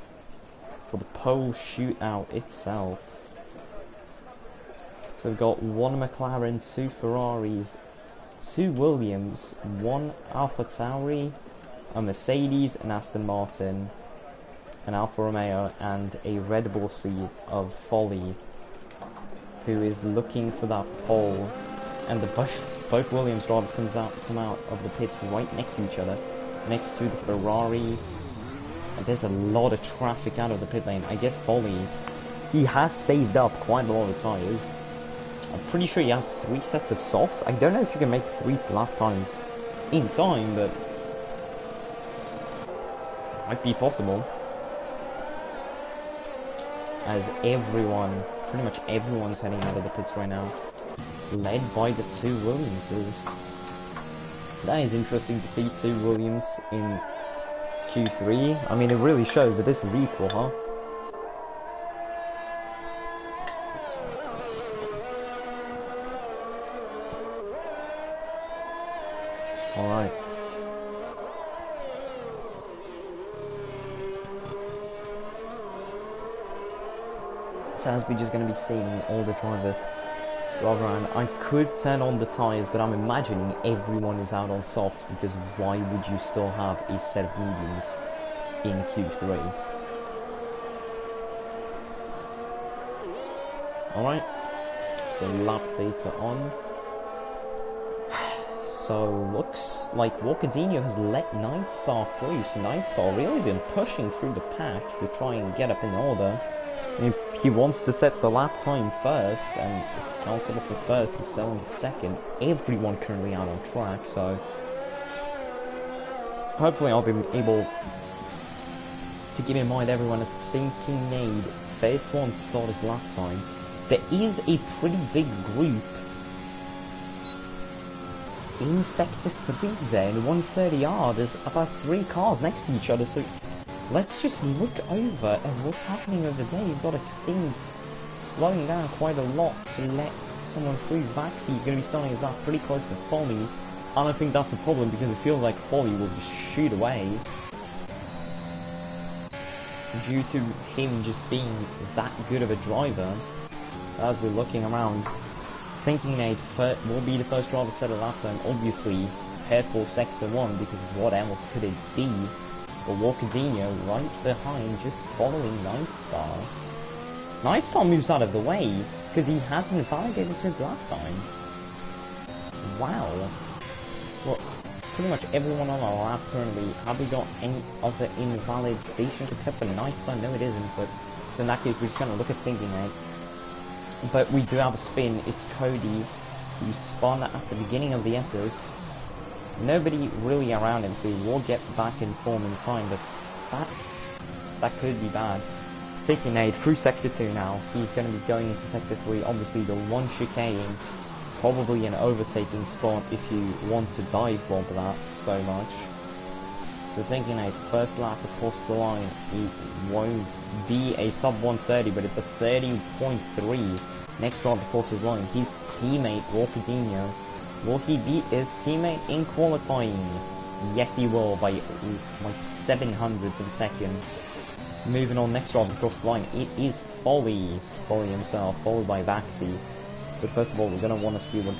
Speaker 1: for the pole shootout itself. So we've got one McLaren, two Ferraris, two Williams, one Alfa Tauri, a Mercedes, an Aston Martin, an Alfa Romeo, and a Red Bull seat of Folly, who is looking for that pole. And the both Williams drivers come out of the pits right next to each other, next to the Ferrari. And there's a lot of traffic out of the pit lane. I guess Folly, he has saved up quite a lot of tyres. I'm pretty sure he has 3 sets of softs. I don't know if you can make 3 lap times in time, but it might be possible. As everyone, pretty much everyone's heading out of the pits right now, led by the 2 Williamses. That is interesting to see 2 Williams in Q3. I mean, it really shows that this is equal, huh? Alright. So as we're just going to be seeing all the drivers drive around. I could turn on the tyres, but I'm imagining everyone is out on softs, because why would you still have a set of mediums in Q3? Alright, so lap data on. So looks like Walkadinho has let Nightstar through. So Nightstar really been pushing through the pack to try and get up in order. If he wants to set the lap time first, and if he can't set it for first, he's selling for second. Everyone currently out on track, so hopefully I'll be able to keep in mind everyone is thinking made first one to start his lap time. There is a pretty big group in Sector 3 there, in 130R. There's about 3 cars next to each other, so let's just look over at what's happening over there. You've got Extinct slowing down quite a lot to let someone through. Vaxi is going to be starting his lap pretty close to Folly. I don't think that's a problem, because it feels like Folly will just shoot away due to him just being that good of a driver. As we're looking around, thinking Nate will be the first driver to set a lap time, obviously prepared for Sector 1, because what else could it be? But Walkadinho right behind, just following Nightstar. Nightstar moves out of the way, because he hasn't validated his lap time. Wow. Well, pretty much everyone on our lap currently. Have we got any other invalidations except for Nightstar? No, it isn't, but in that case we're just going to look at thinking Nate. But we do have a spin. It's Cody, who spun at the beginning of the S's. Nobody really around him, so he will get back in form in time, but that could be bad. Taking Nade through Sector 2 now. He's going to be going into Sector 3. Obviously the one chicane, probably an overtaking spot if you want to dive bomb that so much. So thinking a first lap across the line, it won't be a sub 130, but it's a 30.3. Next drive across his line, his teammate Walker Dino. Will he beat his teammate in qualifying? Yes, he will by 700ths of a second. Moving on, next drive across the line, it is Folly himself, followed by Vaxi. But first of all, we're going to want to see what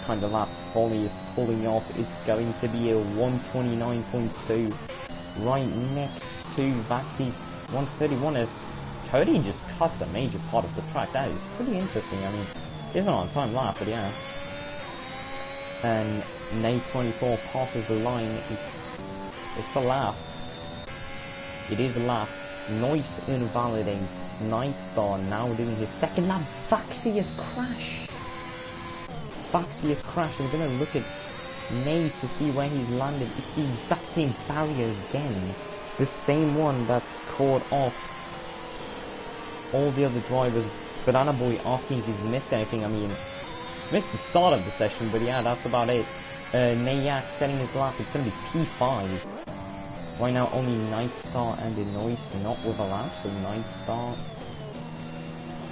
Speaker 1: kind of lap Folly is pulling off. It's going to be a 129.2, right next to Vaxi's 131 as Cody just cuts a major part of the track. That is pretty interesting. I mean, it's not on time lap, but yeah. And Nay24 passes the line. It's a lap. It is a lap. Noise invalidates. Nightstar now doing his second lap. Vaxi has crashed. We're going to look at Nay to see where he's landed. It's the exact same barrier again. The same one that's caught off all the other drivers. Banana Boy asking if he's missed anything. I mean, missed the start of the session, but yeah, that's about it. Nayak setting his lap. It's going to be P5. Right now, only Nightstar and Denoise not with a lap, so Nightstar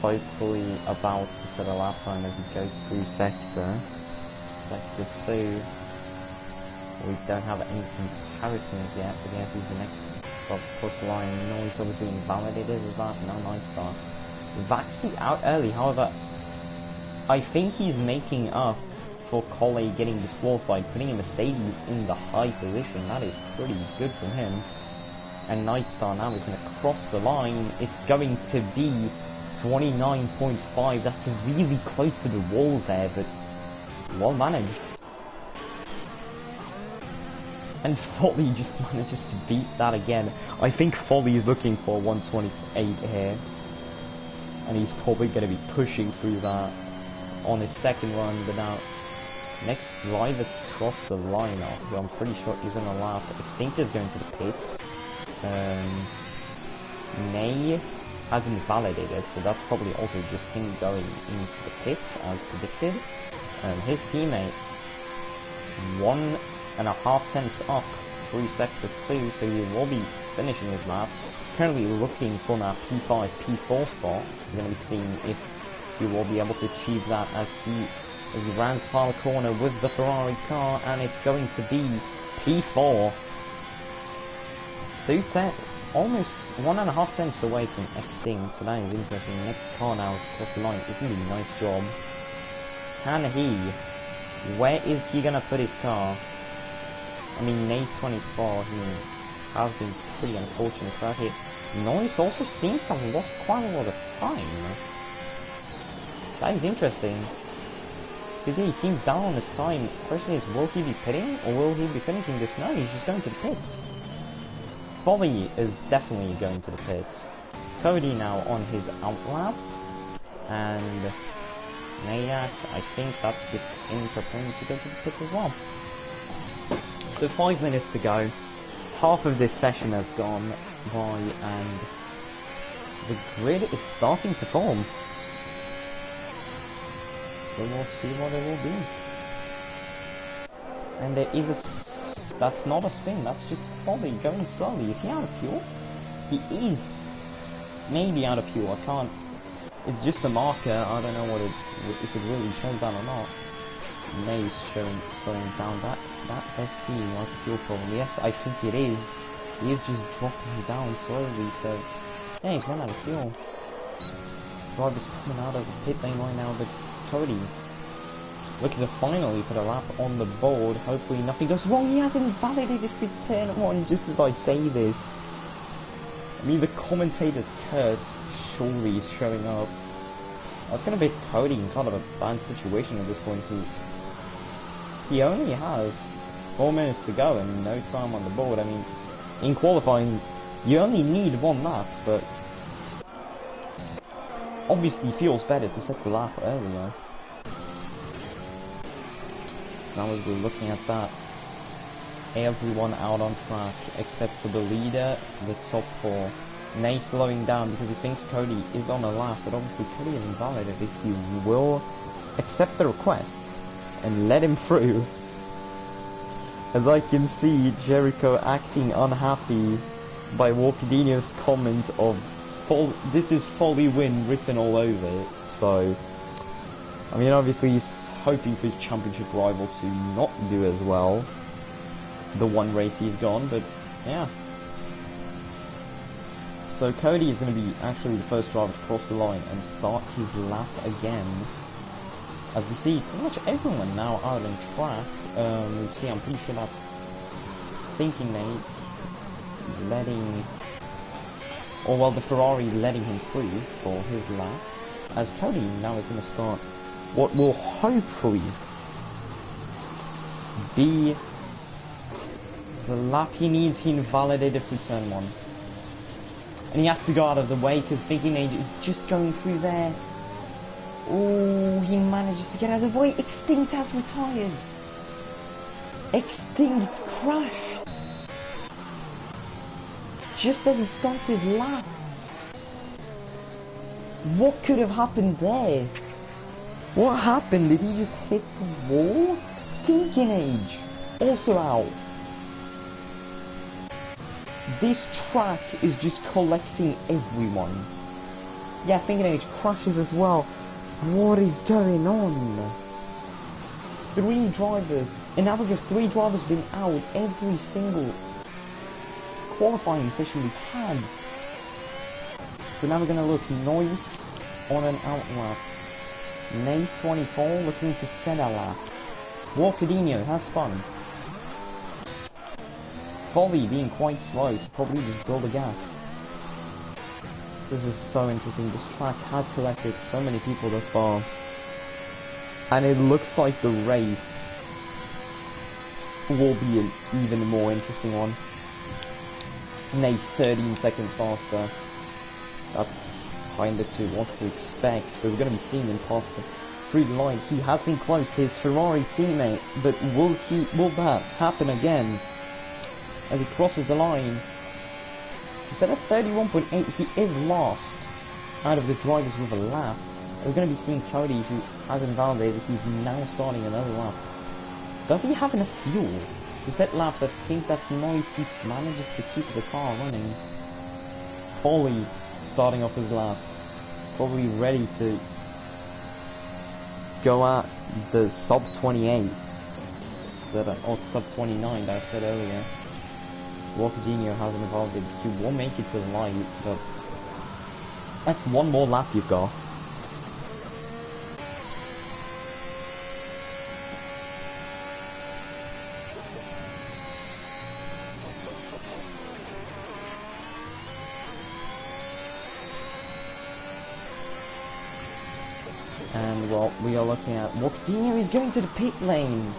Speaker 1: hopefully about to set a lap time as he goes through Sector 2. We don't have any comparisons yet, but yes, he's the next across the line. Noise obviously invalidated with that, no Nightstar. Vaxi out early, however, I think he's making up for Cole getting disqualified, putting a Mercedes in the high position. That is pretty good from him. And Nightstar now is going to cross the line. It's going to be 29.5. That's really close to the wall there, but well managed. And Folly just manages to beat that again. I think Folly is looking for 128 here, and he's probably going to be pushing through that on his second run. But now, next driver to cross the line off, who I'm pretty sure is on a lap. Extinctor's going to the pits. Nay has invalidated, so that's probably also just him going into the pits as predicted. His teammate 1.5 tenths up through Sector 2, so he will be finishing his lap. Currently looking for that P5, P4 spot. We're going to be seeing if he will be able to achieve that as he rounds the final corner with the Ferrari car, and it's going to be P4. Sutet almost 1.5 tenths away from Extinct, so that is interesting. The next car now to cross the line is going to be a nice job. Can he? Where is he going to put his car? I mean, Nay24, he has been pretty unfortunate throughout here. Noise also seems to have lost quite a lot of time. That is interesting. Because he seems down on his time. The question is, will he be pitting or will he be finishing this? No, he's just going to the pits. Folly is definitely going to the pits. Cody now on his outlap. And Nayak, I think that's just him preparing to go to the pits as well. So 5 minutes to go. Half of this session has gone by and the grid is starting to form. So we'll see what it will be. And there is that's not a spin, that's just Folly going slowly. Is he out of fuel? He is maybe out of fuel, I can't. It's just a marker, I don't know what if it really shows that or not. May slowing down, that does seem like a fuel problem. Yes, I think it is. He is just dropping down slowly, so yeah, he's run out of fuel. Driver's coming out of the pit lane right now, but Cody looking to finally put a lap on the board. Hopefully nothing goes wrong. He has invalidated for turn 1 just as I say this. I mean, the commentator's curse surely is showing up. That's going to be Cody in kind of a bad situation at this point. He only has 4 minutes to go and no time on the board. I mean, in qualifying, you only need 1 lap, but obviously feels better to set the lap earlier. So now as we're looking at that, everyone out on track except for the leader, the top 4. Nay slowing down because he thinks Cody is on a lap, but obviously Cody is invalidated. If you will accept the request and let him through. As I can see, Jericho acting unhappy by Walkadino's comment of this is folly win written all over it. So, I mean, obviously he's hoping for his championship rival to not do as well the one race he's gone, but yeah. So Cody is going to be actually the first driver to cross the line and start his lap again. As we see, pretty much everyone now out on track. We see, I'm pretty sure that's Thinking Mate letting, or well, the Ferrari letting him through for his lap. As Cody now is going to start what will hopefully be the lap he needs. He invalidated through turn 1. And he has to go out of the way because Thinking Mate is just going through there. Oh, he manages to get out of the way. Extinct has retired. Extinct crashed. Just as he starts his lap. What could have happened there? What happened? Did he just hit the wall? Thinking Age also out. This track is just collecting everyone. Yeah, Thinking Age crashes as well. What is going on? 3 drivers, an average of 3 drivers been out every single qualifying session we've had. So now we're going to look Noise on an out lap. May 24 looking to set a lap. Walkadino has spun. Folly being quite slow to probably just build a gap. This is so interesting. This track has collected so many people thus far. And it looks like the race will be an even more interesting one. Nay, 13 seconds faster. That's kind of to what to expect. But we're going to be seeing him pass through the line. He has been close to his Ferrari teammate, but will that happen again? As he crosses the line. He said at 31.8, he is last out of the drivers with a lap. And we're going to be seeing Cody, who has invalidated. He's now starting another lap. Does he have enough fuel? He set laps. I think that's nice. He manages to keep the car running. Foley starting off his lap. Probably ready to go at the sub 28. Or sub 29 that I said earlier. Walkadino hasn't involved it. He won't make it to the line, but that's one more lap you've got. And well, we are looking at Walkadino is going to the pit lane.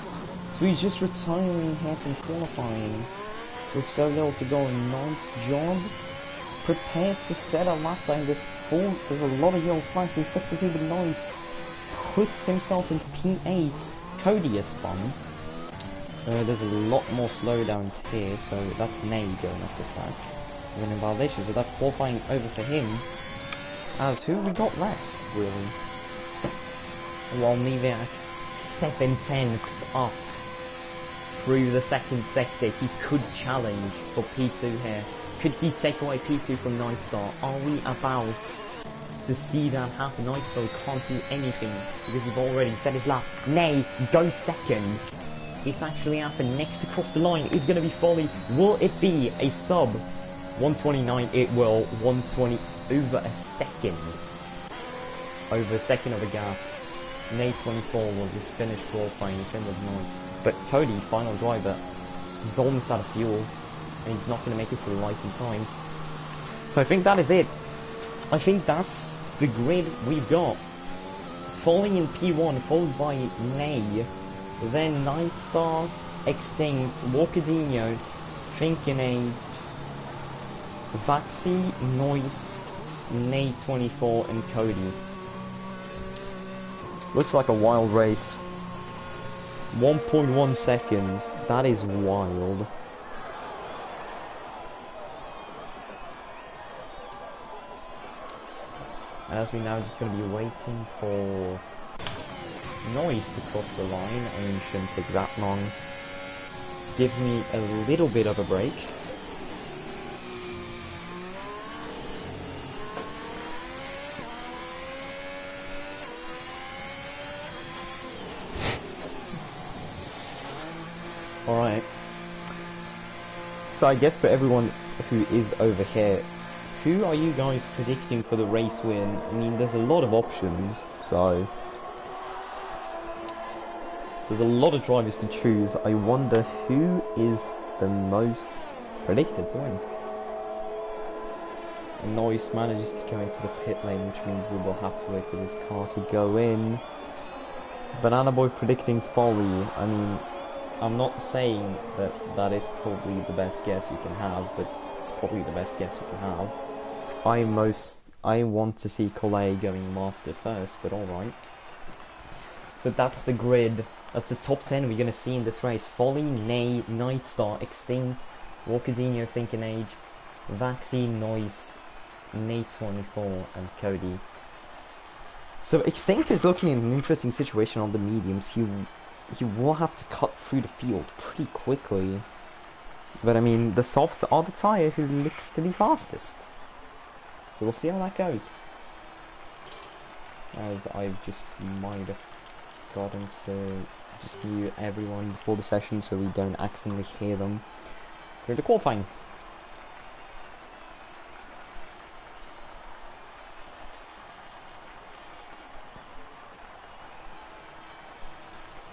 Speaker 1: So he's just retiring here from qualifying. With so little to go, nice job. Prepares to set a lap time. There's a lot of yellow flags in sector 2, but nice. Puts himself in P8. Cody has spun. There's a lot more slowdowns here, so that's Nay going off the track. And then invalidation, so that's qualifying over for him. As who we got left, really? While Niviak 7/10 up through the second sector, he could challenge for P2 here. Could he take away P2 from Nightstar? Are we about to see that happen? Nightstar can't do anything because he's already set his lap. Nay, go second. It's actually happened. Next to cross the line is going to be Folly. Will it be a sub 129? It will. 120 over a second. Over a second of a gap. Nay 24 will just finish qualifying the same with 9. But Cody, final driver, he's almost out of fuel, and he's not going to make it to the lights in time. So I think that is it. I think that's the grid we've got. Falling in P1, followed by Nay, then Nightstar, Extinct, Walkadino, Thinking Age, Vaxi, Noise, Nay 24, and Cody. Looks like a wild race. 1.1 seconds. That is wild. As we now just going to be waiting for Noise to cross the line. I mean, it shouldn't take that long. gives me a little bit of a break. Alright. So I guess for everyone who is over here, who are you guys predicting for the race win? I mean, there's a lot of options, so there's a lot of drivers to choose. I wonder who is the most predicted to win. Noise manages to go into the pit lane, which means we will have to wait for this car to go in. Banana Boy predicting Folly. I mean, I'm not saying that that is probably the best guess you can have, but it's probably the best guess you can have. I want to see Collet going Master first, but alright. So that's the grid. That's the top 10 we're going to see in this race. Folly, Nay, Nightstar, Extinct, Walkadinho, Thinking Age, Vaccine, Noise, Nay24, and Cody. So Extinct is looking in an interesting situation on the mediums. He will have to cut through the field pretty quickly. But I mean, the softs are the tyre who looks to be fastest. So we'll see how that goes. As I just might have gotten to just mute everyone before the session so we don't accidentally hear them during the qualifying.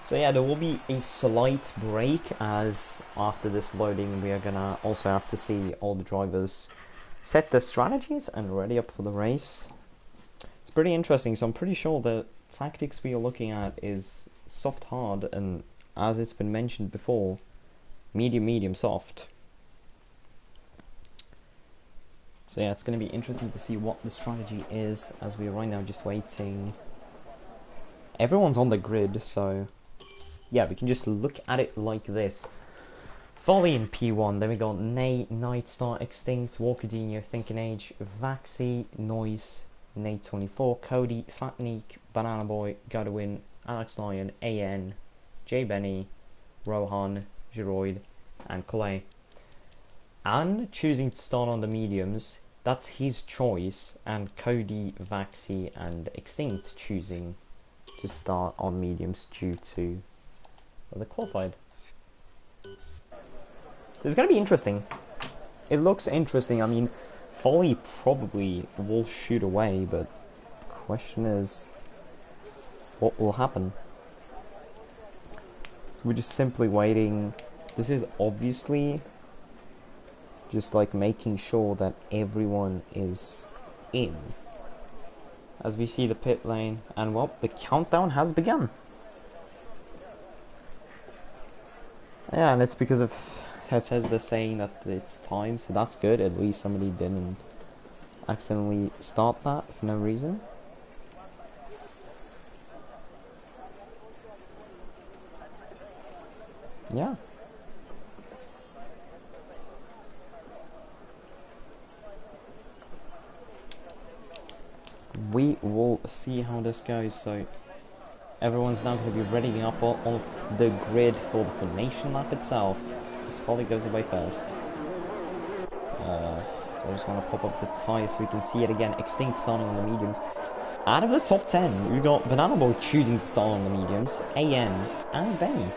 Speaker 1: So yeah, there will be a slight break, as after this loading we are gonna also have to see all the drivers set their strategies and ready up for the race. It's pretty interesting, so I'm pretty sure the tactics we are looking at is soft hard, and as it's been mentioned before, medium medium soft. So yeah, it's going to be interesting to see what the strategy is, as we are right now just waiting. Everyone's on the grid, so yeah, we can just look at it like this. Volley in P1, then we got Nay, Nightstar, Extinct, Walkadinho, Thinking Age, Vaxi, Noise, Nay24, Cody, Fatnik, Banana Boy, Godwin, Alex Lion, AN, J Benny, Rohan, Geroid, and Clay. And choosing to start on the mediums, that's his choice, and Cody, Vaxi, and Extinct choosing to start on mediums due to the qualified. It's going to be interesting. It looks interesting. I mean, Folly probably will shoot away, but the question is, what will happen? We're just simply waiting. This is obviously just like making sure that everyone is in. As we see the pit lane, and well, the countdown has begun. Yeah, and it's because of Hephaestus saying that it's time, so that's good. At least somebody didn't accidentally start that for no reason. Yeah. We will see how this goes. So everyone's now going to be readying up on the grid for the formation lap itself. This Folly goes away first. So I just want to pop up the tyre so we can see it again. Extinct starting on the mediums. Out of the top 10, we've got Banana Boy choosing to start on the mediums, AN, and Benny.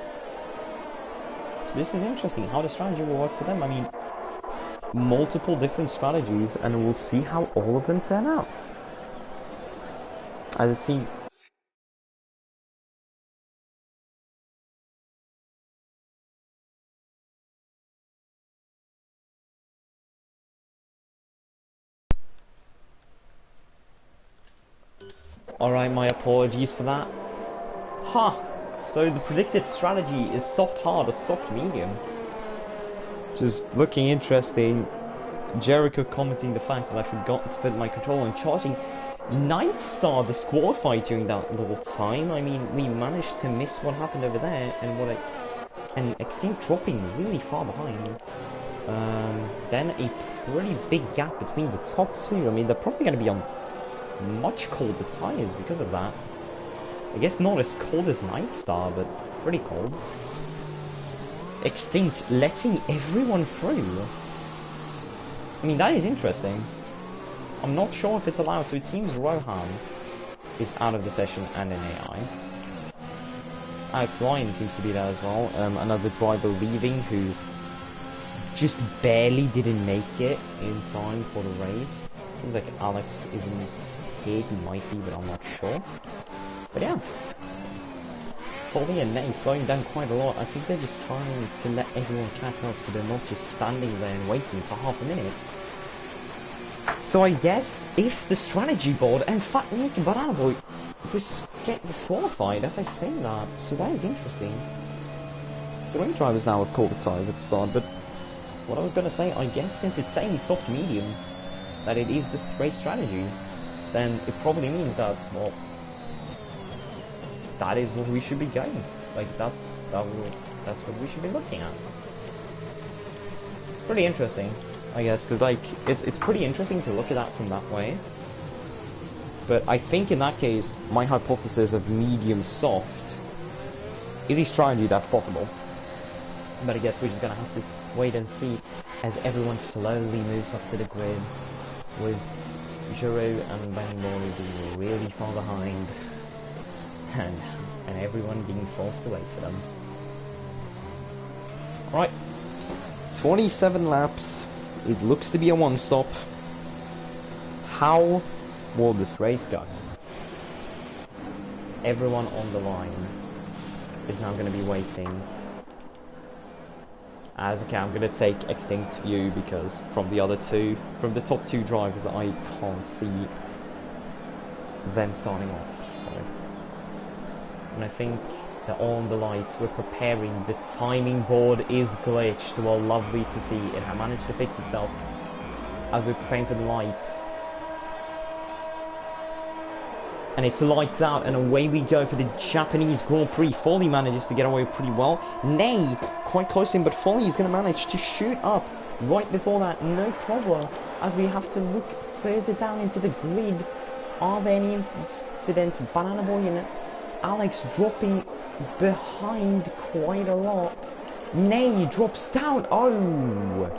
Speaker 1: So this is interesting, how the strategy will work for them. I mean, multiple different strategies, and we'll see how all of them turn out. As it seems... Alright, my apologies for that. So the predicted strategy is soft hard or soft medium. Just looking interesting. Jericho commenting the fact that I forgot to put my controller on charging. Nightstar disqualified during that little time. I mean, we managed to miss what happened over there, and Extinct dropping really far behind. Then a pretty big gap between the top two. I mean, they're probably going to be on much colder tires because of that. I guess not as cold as Nightstar, but pretty cold. Extinct letting everyone through. I mean, that is interesting. I'm not sure if it's allowed, so it seems Rohan is out of the session and an AI. Alex Lyon seems to be there as well. Another driver leaving who just barely didn't make it in time for the race. Seems like Alex isn't here. He might be, but I'm not sure. But yeah. Foley and Nate slowing down quite a lot. I think they're just trying to let everyone catch up so they're not just standing there and waiting for half a minute. So I guess if the strategy board and Fat Nick and Banana Boy just get disqualified as I say that, so that is interesting. The ring drivers now have caught the tyres at the start, but what I was going to say, I guess since it's saying soft medium, that it is this race strategy, then it probably means that, well, that is what we should be going. Like, that's what we should be looking at. It's pretty interesting, I guess, because, like, it's pretty interesting to look at that from that way. But I think in that case, my hypothesis of medium-soft is a strategy that's possible. But I guess we're just going to have to wait and see as everyone slowly moves up to the grid, with Giroud and Benny Morley being really far behind. And everyone being forced to wait for them. Right, 27 laps. It looks to be a one-stop. How will this race go? Everyone on the line is now going to be waiting. As okay, I'm going to take Extinct View because from the top two drivers, I can't see them starting off. So. And I think they're on the lights. We're preparing. The timing board is glitched. Well, lovely to see. It managed to fix itself as we're preparing for the lights. And it's lights out, and away we go for the Japanese Grand Prix. Foley manages to get away pretty well. Nay, quite close to him, but Foley is going to manage to shoot up right before that. No problem, as we have to look further down into the grid. Are there any incidents? Banana Boy and Alex dropping behind quite a lot. Nay drops down. Oh!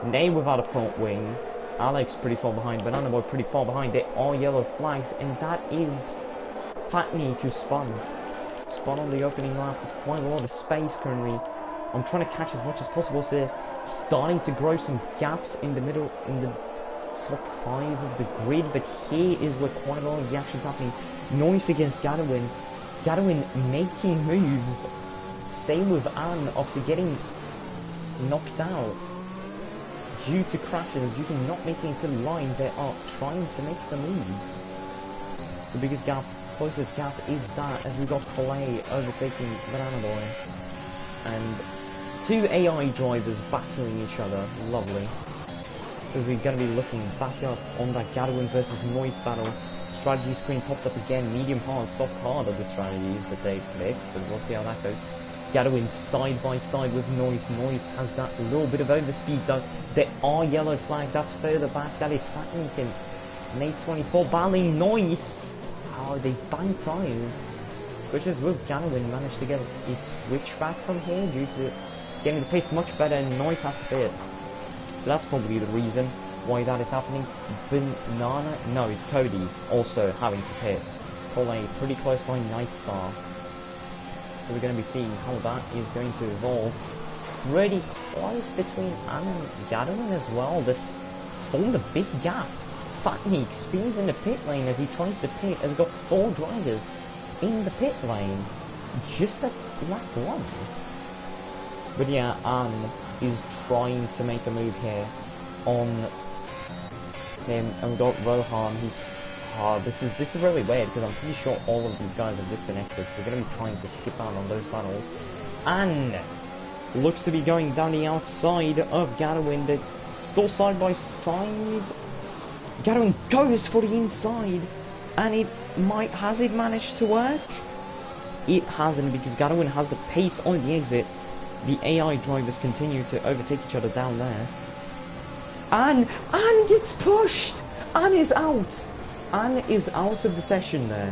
Speaker 1: Nay without a front wing. Alex pretty far behind. Banana Boy pretty far behind. There are yellow flags, and that is Fatnik who spun. Spun on the opening lap. There's quite a lot of space currently. I'm trying to catch as much as possible, so there's starting to grow some gaps in the middle, in the top 5 of the grid, but here is where quite a lot of the action's happening. Noise against Gadwin. Gadwin making moves. Same with Anne after getting knocked out due to crashes, due to not making it to the line. They are trying to make the moves. The biggest gap, closest gap is that, as we got Clay overtaking Banana Boy. And 2 AI drivers battling each other. Lovely. So we're going to be looking back up on that Gadwin versus Noise battle. Strategy screen popped up again. Medium hard, soft hard are the strategies that they pick, but we'll see how that goes. Gadwin side by side with Noise. Noise has that little bit of overspeed though. There are yellow flags. That's further back. That is Fattington. Nate 24 battling Noise. Oh, they bang tyres. Which is will Gadwin manage to get a switch back from here due to getting the pace much better, and Noise has to pit. So that's probably the reason why that is happening. Banana, no, it's Cody also having to pit. Polay pretty close by Nightstar. So we're going to be seeing how that is going to evolve. Pretty close between Anne and Gadwin as well. This formed a big gap. Fatnik spins in the pit lane as he tries to pit, as we've got 4 drivers in the pit lane. Just at lap 1. But yeah, Anne is trying to make a move here on him, and we've got Rohan who's this is really weird because I'm pretty sure all of these guys are disconnected, so we're going to be trying to skip out on those battles. And looks to be going down the outside of Gadwin. They're still side by side. Gadwin goes for the inside, and has it managed to work? It hasn't, because Gadwin has the pace on the exit. The AI drivers continue to overtake each other down there. Anne gets pushed! Anne is out! Anne is out of the session there.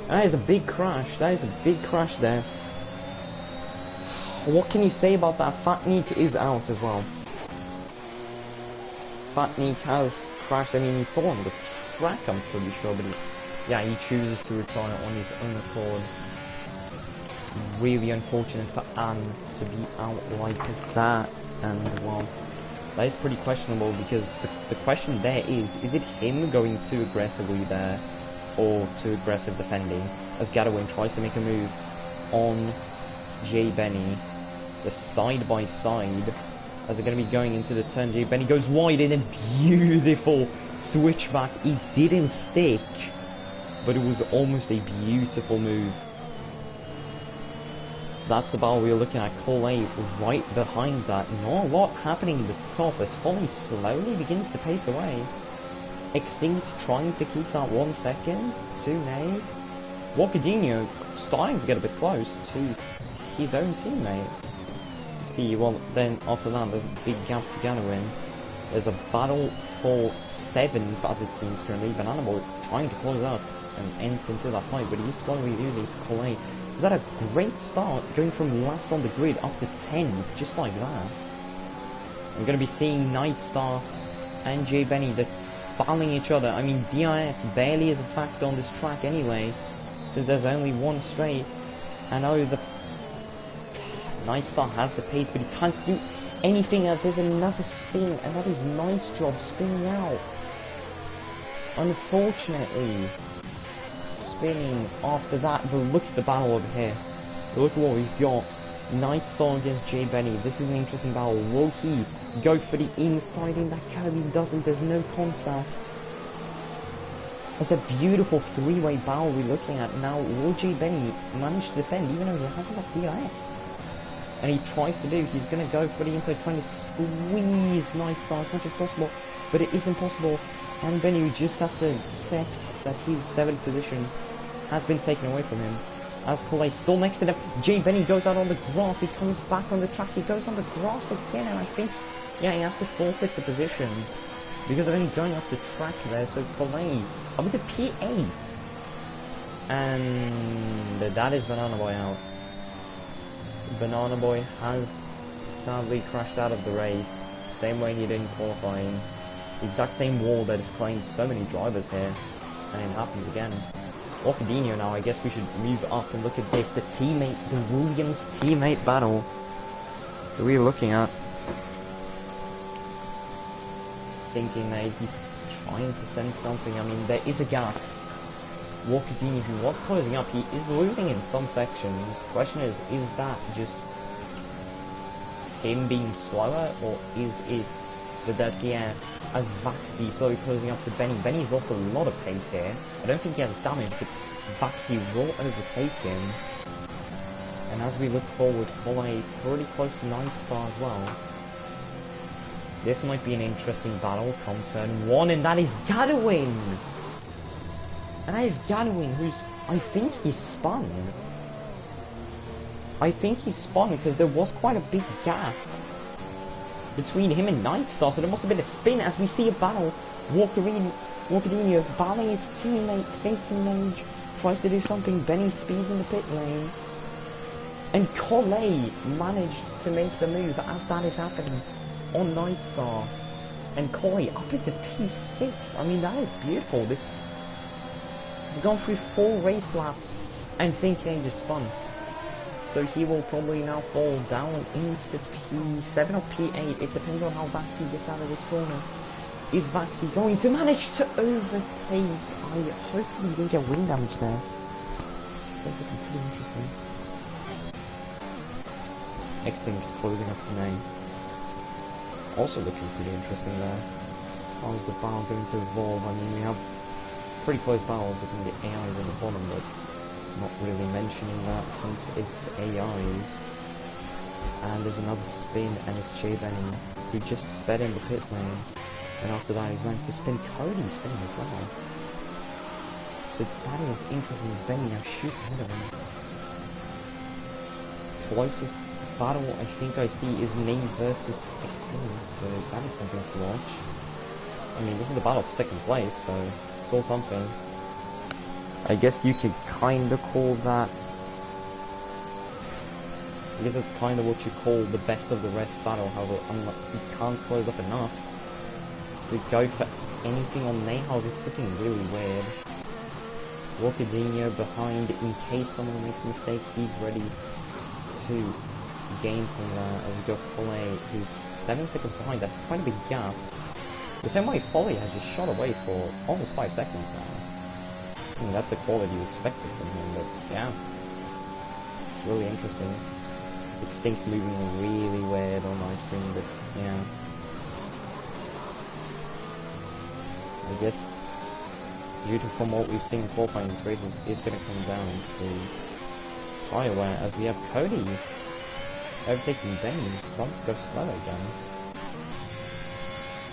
Speaker 1: That is a big crash. That is a big crash there. What can you say about that? Fat Neek is out as well. Fat Neek has crashed. I mean, he's still on the track, I'm pretty sure, but he chooses to retire on his own accord. Really unfortunate for Anne to be out like that, and well, that is pretty questionable, because the question there is it him going too aggressively there, or too aggressive defending, as Gadwin tries to make a move on Jay Benny, the side by side, as they're going to be going into the turn. Jay Benny goes wide, and then beautiful switchback. It didn't stick, but it was almost a beautiful move. That's the battle we were looking at. Cole right behind that. Not a lot happening at the top as Holly slowly begins to pace away. Extinct trying to keep that 1 second to Nave. Walkadinho starting to get a bit close to his own teammate. See, well, then after that, there's a big gap to Ganowin. There's a battle for 7th, as it seems currently. Banana Boy trying to close out and enter into that fight, but he's slowly losing to Cole. Was that a great start, going from last on the grid up to 10th, just like that. We're going to be seeing Nightstar and Jay Benny, they're battling each other. I mean, DIS barely is a factor on this track anyway, because there's only one straight. I know the Nightstar has the pace, but he can't do anything as there's another spin, and that is Nice Job spinning out. Unfortunately, spinning after that, but look at the battle over here. Look at what we've got. Nightstar against Jay Benny. This is an interesting battle. Will he go for the inside in that curve? He doesn't. There's no contact. It's a beautiful three-way battle we're looking at now. Will Jay Benny manage to defend even though he hasn't got DIS? And he tries to do. He's going to go for the inside, trying to squeeze Nightstar as much as possible, but it is impossible. And Benny just has to accept that his 7th position has been taken away from him. As Cole still next to them, Jay Benny goes out on the grass, he comes back on the track, he goes on the grass again, and I think, yeah, he has to forfeit the position because of him going off the track there. So Cole up with the P8, and that is Banana Boy out. Banana Boy has sadly crashed out of the race, same way he did in qualifying. The exact same wall that has claimed so many drivers here, and it happens again. Walkadinho now, I guess we should move up and look at this, the Williams teammate battle that we're looking at. Thinking that he's trying to send something. I mean, there is a gap. Walkadinho, who was closing up, he is losing in some sections. The question is that just him being slower, or is it the dirty air? As Vaxi slowly closing up to Benny. Benny's lost a lot of pace here. I don't think he has damage, but Vaxi will overtake him. And as we look forward, Cole pretty close to Nightstar as well. This might be an interesting battle come turn 1, and that is Gadwin! And that is Gadwin, who's, I think he spun. I think he spun because there was quite a big gap between him and Nightstar, so there must have been a spin as we see a battle. Walkadinho battling his teammate, thinking Mage, tries to do something. Benny speeds in the pit lane. And Cole managed to make the move as that is happening on Nightstar. And Cole up into P6. I mean, that is beautiful. We've gone through 4 race laps and thinking just spun. So he will probably now fall down into P7 or P8. It depends on how Vaxi gets out of this corner. Is Vaxi going to manage to overtake? I hope he didn't get wing damage there. That's looking pretty interesting. Extinct closing up to 9. Also looking pretty interesting there. How is the battle going to evolve? I mean, we have pretty close battle between the AIs and the bottom, but not really mentioning that since it's AIs. And there's another spin, and it's Jay Benny, who just sped in the pit lane. And after that, he's managed to spin Cody's spin as well. So that is interesting as Benny now shoots ahead of him. Closest battle I think I see is Name versus Extinct, so that is something to watch. I mean, this is the battle for 2nd place, so still something. I guess you could kinda call that Because it's kind of what you call the best of the rest battle. However, you can't close up enough to go for anything on Nahal. It's looking really weird. Rocadinho behind in case someone makes a mistake. He's ready to gain from that as we go Foley, who's 7 seconds behind. That's quite a big gap. The same way Foley has just shot away for almost 5 seconds now. I mean, that's the quality you expected from him, but yeah. It's really interesting. Extinct moving really weird on my screen, but yeah. I guess due to from what we've seen qualifying these races is going to come down to tyre wear as we have Cody overtaking Benny, starting to go slow again.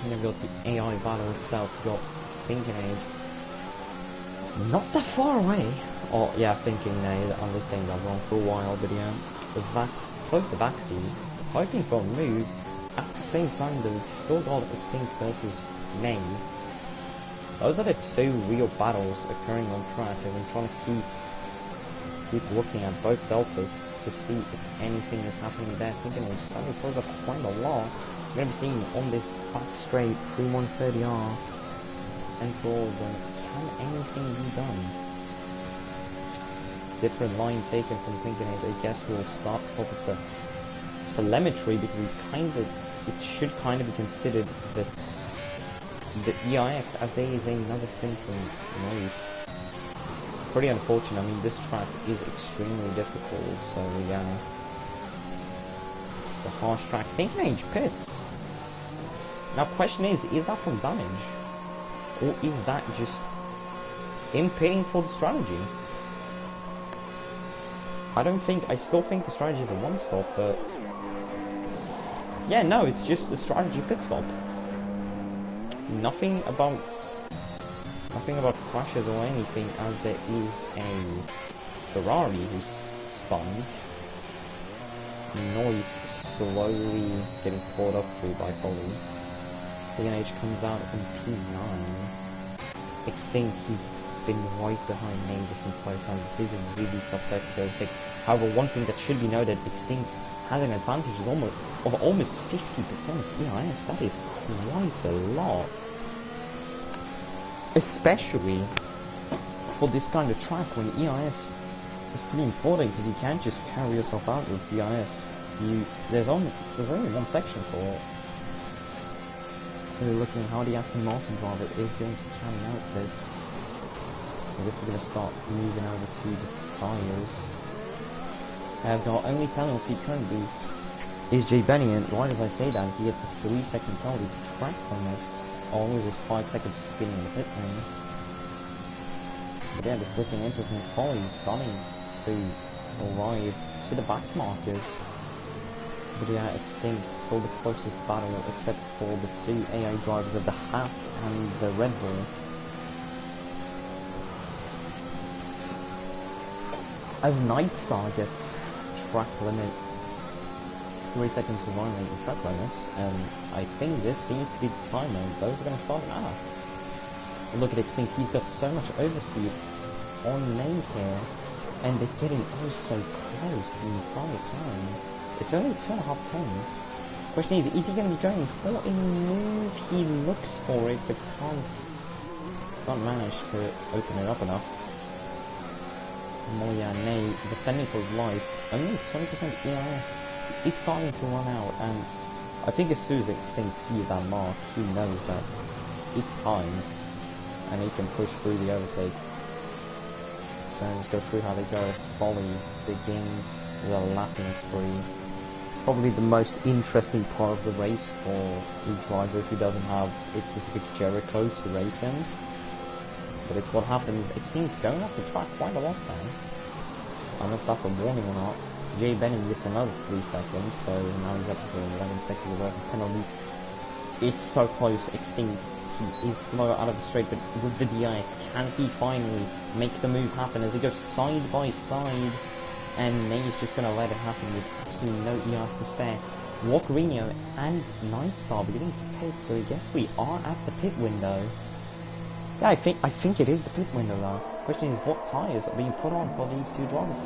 Speaker 1: And then we've got the AI battle itself, we've got Thinking Age. Not that far away. Oh yeah, Thinking Age, I was saying that wrong for a while, but yeah. Close to backseat, hoping for a move. At the same time though, we've still got Extinct versus May. Those are the two real battles occurring on track, and I'm trying to keep looking at both deltas to see if anything is happening there. Thinking Age starting to close up quite a lot. We're going to be seeing on this back straight through 130R and for can anything be done? Different line taken from Thinking Age. I guess we'll start off with the telemetry because it should kind of be considered that the EIS as there is another spin from Maurice. Pretty unfortunate. I mean, this track is extremely difficult, so yeah. It's a harsh track. Thinking Age pits. Now, question is that from damage? Or is that just him pitting for the strategy? I still think the strategy is a one-stop, but yeah, no, it's just the strategy pit stop. Nothing about crashes or anything, as there is a Ferrari who's spun. Noise slowly getting caught up to by Foley. Age comes out in P9. Extinct, he's been right behind May this entire time. This is a really tough sector to overtake. However, one thing that should be noted, Extinct has an advantage of almost 50% EIS. That is quite a lot. Especially for this kind of track when EIS is pretty important, because you can't just carry yourself out with EIS. There's only one section for it. So looking at how the Aston Martin driver is going to carry out this. I guess we're going to start moving over to the tyres. The only penalty currently is Jay Benny, and right as I say that, he gets a 3-second penalty for track limits, always with 5 seconds of spinning in the pit lane. But yeah, this looking interesting. Foley starting to arrive to the back markers. But yeah, Extinct still the closest battle, except for the two AI drivers of the Haas and the Red Bull. As Nightstar gets track limit, 3 seconds for running the track limits, and I think this seems to be the time when those are going to start now. Look at Extinct, he's got so much overspeed on main here, and they're getting oh so close the entire time. It's only 2.5 tenths. Question is he going to be going for a move? He looks for it, but can't manage to open it up enough. Moya Nay defending for his life, only 20% EIS. He's starting to run out, and I think as soon as Extinct sees that mark, he knows that it's time, and he can push through the overtake. So let's go through how they go. It's Foley begins the lapping spree. Probably the most interesting part of the race for each driver who doesn't have a specific Jericho to race in. But it's what happens. Extinct going off the track quite a lot now. I don't know if that's a warning or not. Jay Benning gets another 3 seconds, so now he's up to 11 seconds away from penalties. It's so close. Extinct, he is slower out of the straight, but with the DIS, can he finally make the move happen as they go side by side? And Nay's just going to let it happen with absolutely no EIS to spare. Walkerino and Nightstar beginning to pit, so I guess we are at the pit window. Yeah, I think it is the pit window though. Question is, what tyres are being put on for these two drivers?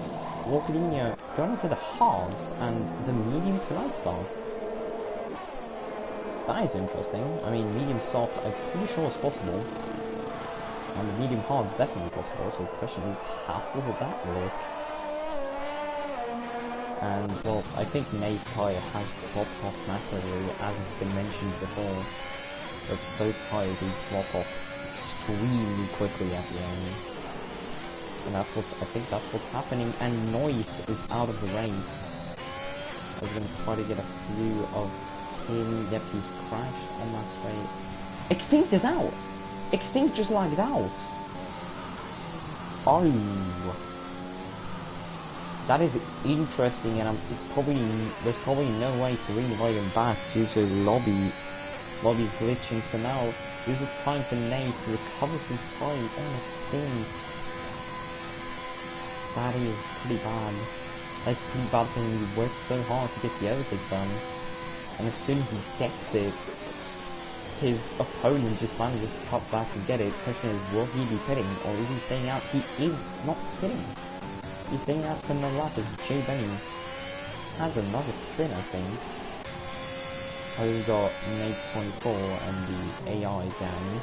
Speaker 1: Walkadinho going into the hards and the medium to light style. So that is interesting. I mean, medium soft, I'm pretty sure it's possible. And the medium hard is definitely possible. So the question is, how will that work? And, well, I think May's tyre has dropped off massively, as it's been mentioned before. But those tyres do drop off extremely quickly at the end. And I think that's what's happening. And Noise is out of the race. I was going to try to get a view of him. Yep, he's crashed on that straight. Extinct is out! Extinct just lagged out! Oh. That is interesting, and there's probably no way to re-invite him back due to lobby's glitching. So now there's a time for Nate to recover some time on Extinct. That is pretty bad. That's pretty bad when you work so hard to get the overtake done, and as soon as he gets it, his opponent just manages to cut back and get it. The question is, will he be pitting, or is he staying out? He is not pitting. He's staying out for another lap as Jay Benny has another spin, I think. Oh, we got Nate 24 and the AI gang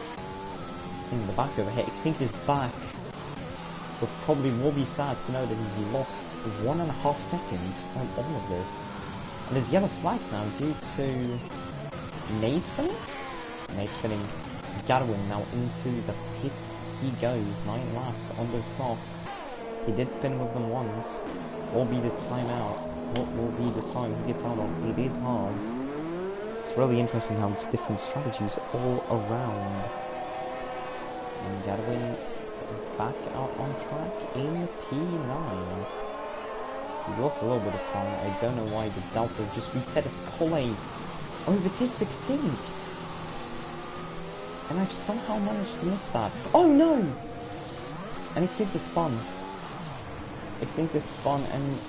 Speaker 1: in the back over here. Extinct is back, but probably will be sad to know that he's lost 1.5 seconds on all of this. And there's yellow flags now due to Nate spinning? Nate spinning. Gadwin now into the pits he goes. 9 laps on the softs. He did spin with them once. What will be the timeout? What will be the time he gets out on? It is hard. It's really interesting how it's different strategies all around. And Gadwin back out on track in P9. He lost a little bit of time. I don't know why the Delta just reset as Cole overtakes Extinct. And I've somehow managed to miss that. Oh no! And Extinct is spun. Extinct is spun and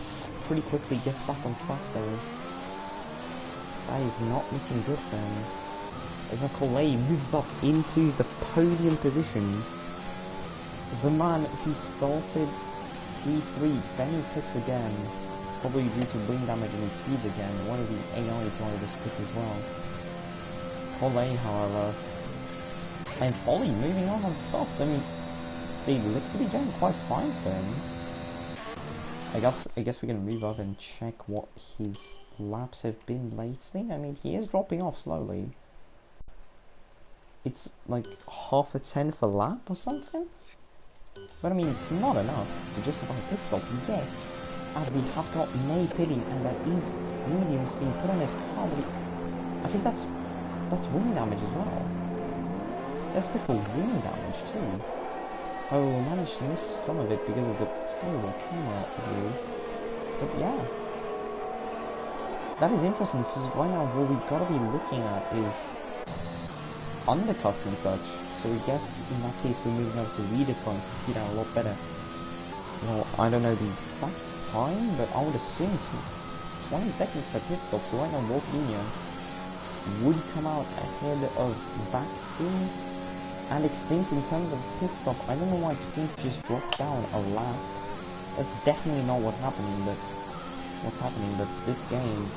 Speaker 1: pretty quickly gets back on track though. That is not looking good for him. As Cole moves up into the podium positions. The man who started P3, Benny pits again. Probably due to wing damage and speeds again. One of the AI drivers pits as well. Cole, however, and Folly moving on soft. I mean, they literally going quite fine for him. I guess we can move up and check what his laps have been lately. I mean, he is dropping off slowly. It's like half a 10 for lap or something. But I mean, it's not enough to justify a pit stop yet, as we have got May pitting and there is mediums being put on his car. But I think that's wing damage as well. That's before wing damage too. I will manage to miss some of it because of the terrible camera view. But yeah, that is interesting because right now what we gotta be looking at is undercuts and such. So I guess in that case we're moving over to reader time to see that a lot better. Well, I don't know the exact time, but I would assume 20 seconds per pit stop. So right now Walkadinho would come out ahead of Vaccine and Extinct in terms of pit stop. I don't know why Extinct just dropped down a lap. That's definitely not what's happening, but this game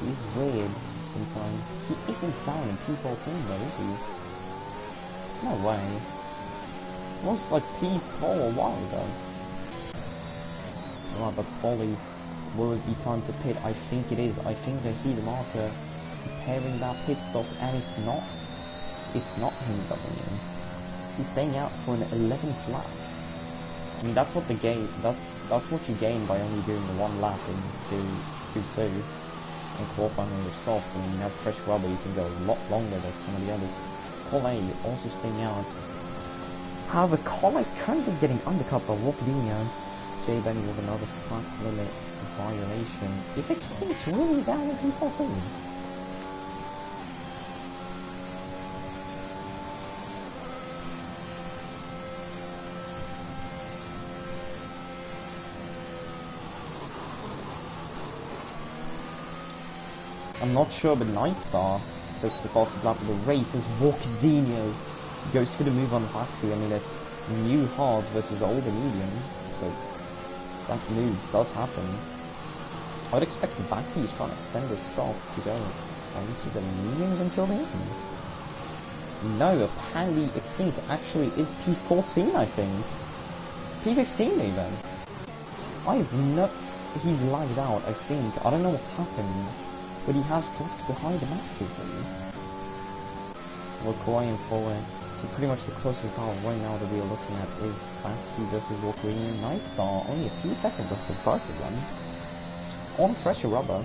Speaker 1: is weird sometimes. He isn't down in P14 though, is he? No way. It was like P4 a while ago. Right, but Folly, will it be time to pit? I think it is. I think I see the marker preparing that pit stop, and it's not him coming in. He's staying out for an 11th lap. I mean, that's what you gain by only doing the 1 lap in Q2 and qualifying with softs. I mean, you have fresh rubber, you can go a lot longer than some of the others. Cole also staying out. However, Cole currently getting undercut by Walkadinho. Jay Benny with another track limit violation. Is Extinct really down in P14? I'm not sure, but Nightstar takes the fastest lap of the race as Walkadinho goes for the move on Vaxi. I mean, it's new hards versus older mediums, so that move does happen. I would expect Vaxi is trying to extend his stop to go into the mediums until the end. No, apparently Extinct actually is P14, I think. P15 even. I've no... He's lagged out, I think. I don't know what's happened, but he has dropped behind massively. Well, Kawhi and forward. So pretty much the closest battle right now that we are looking at is Vaxi versus Walkerini and Nightstar. Only a few seconds left for both of them. On pressure rubber.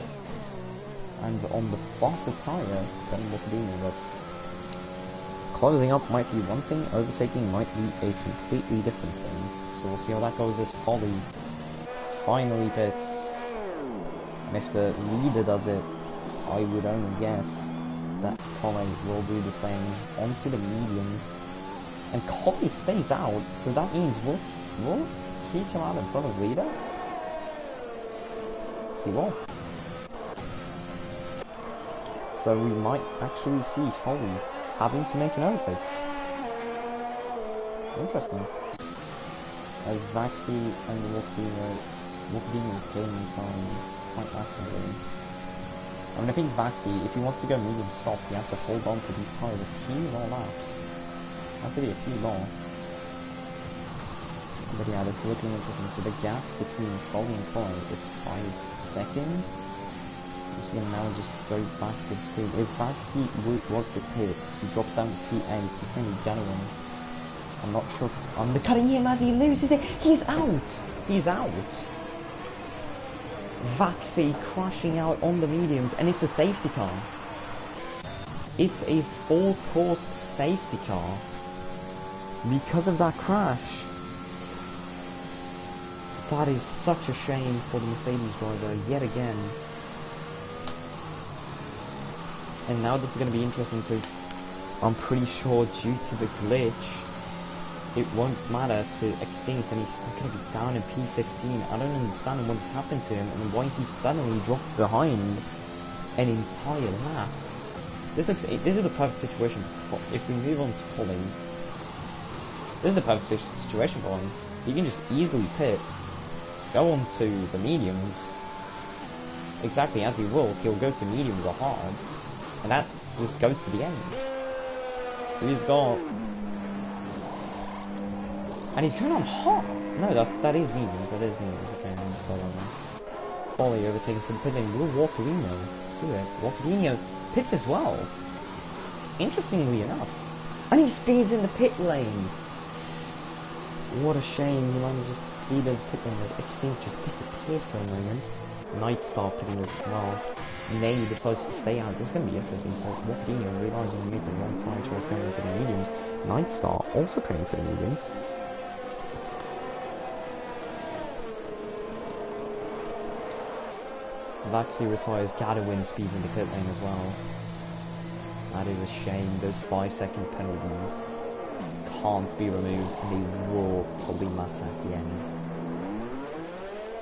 Speaker 1: And on the faster tire than Walkerini, but closing up might be one thing, overtaking might be a completely different thing. So we'll see how that goes as Folly finally pits. And if the leader does it, I would only guess that Colin will do the same onto the mediums. And Colin stays out, so that means will he come out in front of leader? He will. So we might actually see Folly having to make an overtake. Interesting. As Vaxi and Walkerini is gaining time quite massively. I mean, I think Vaxi, if he wants to go medium soft, he has to hold on to these tires a few more laps. Has to be a few more. But yeah, this is looking interesting. So the gap between Folly and Colin is 5 seconds. I'm just gonna now just go back to the screen. If Vaxi was to pit, he drops down to P8, so currently Galloway. I'm not sure if it's undercutting him as he loses it. He's out! He's out! Vaxi crashing out on the mediums, and it's a safety car. It's a full-course safety car. Because of that crash. That is such a shame for the Mercedes driver, yet again. And now this is going to be interesting, so I'm pretty sure due to the glitch, it won't matter to Extinct, and he's still going to be down in P15. I don't understand what has happened to him and why he suddenly dropped behind an entire lap. This is the perfect situation if we move on to Polly. This is the perfect situation for him. He can just easily pit, go on to the mediums, exactly as he will. He'll go to mediums or hards, and that just goes to the end. So he's got... And he's going on hot! No, that is mediums, okay, I'm so Folly overtaken for the pit lane. Will Walkerino do it? Walkerino pits as well, interestingly enough. And he speeds in the pit lane! What a shame, he might just speed in the pit lane as Extinct just disappeared for a moment. Nightstar pitting as well. Nay decides to stay out. This is going to be interesting. So Walkerino realizing he made the wrong time choice going into the mediums. Nightstar also pitting to the mediums. Vaxi retires, Gadwin speeds in the pit lane as well. That is a shame. Those 5-second penalties can't be removed, and they will probably matter at the end.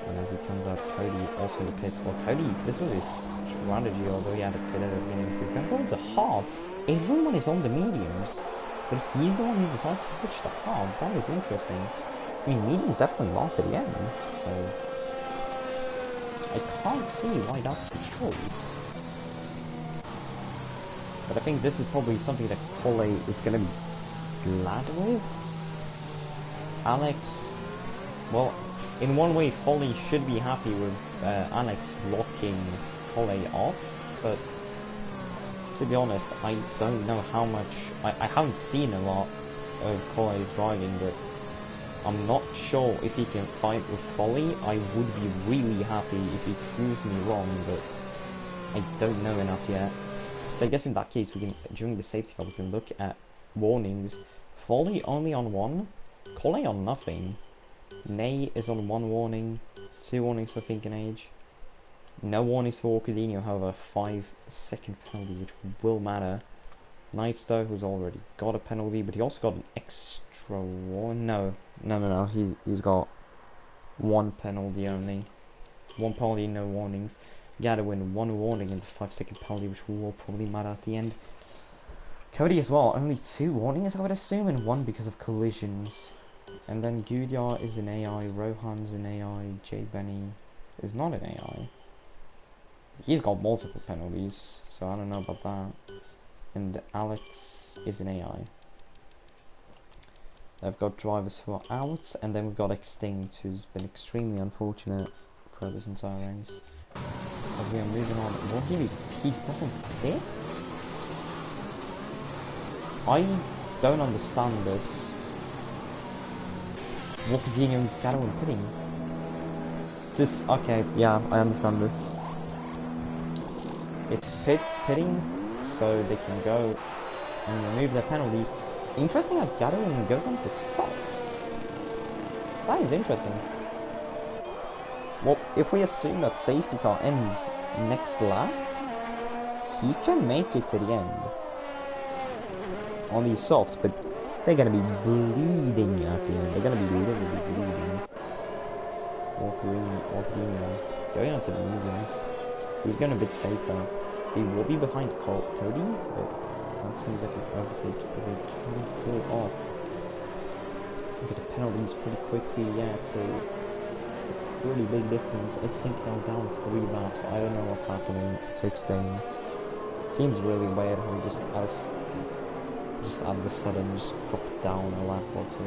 Speaker 1: And as he comes out, Cody also in the pits. Well, Cody, this was his strategy, although he had a pit at the beginning, so he's going to go into hards. Everyone is on the mediums, but he's the one who decides to switch to hards. That is interesting. I mean, mediums definitely last at the end, so I can't see why that's the choice. But I think this is probably something that Cole is going to be glad with. Alex, well, in one way, Folly should be happy with Alex blocking Cole off, but to be honest, I don't know how much. I haven't seen a lot of Cole's driving, but I'm not sure if he can fight with Folly. I would be really happy if he proves me wrong, but I don't know enough yet. So I guess in that case, we can, during the safety car, we can look at warnings. Folly only on 1, Cole on nothing. Nay is on 1 warning, 2 warnings for Think and Age. No warnings for Walkadino, however, 5-second penalty, which will matter. Nightstow, who's already got a penalty, but he also got an extra one. No. He's got 1 penalty only. 1 penalty, no warnings. Gotta win 1 warning and the 5-second penalty, which will probably matter at the end. Cody as well, only 2 warnings I would assume, and 1 because of collisions. And then Gudyar is an AI, Rohan's an AI, J Benny is not an AI. He's got multiple penalties, so I don't know about that. And Alex is an AI. They've got drivers who are out, and then we've got Extinct, who's been extremely unfortunate for this entire race. As we are moving on, will he doesn't fit? I don't understand this. What Coutinho and Gadwin pitting? This, okay, yeah, I understand this. It's pitting, so they can go and remove their penalties. Interesting that Gadwin goes on to softs. That is interesting. Well, if we assume that safety car ends next lap, he can make it to the end on these softs, but they're going to be bleeding at the end. They're going to be literally bleeding. Walker going on to the mediums. He's going a bit safer. He will be behind Cody, but that seems like an overtake if they can pull it off. Look at the penalties pretty quickly. Yeah, it's a pretty big difference. Extinct now down 3 laps. I don't know what's happening to Extinct. Seems really weird how he just out of the sudden just dropped down a lap or 2.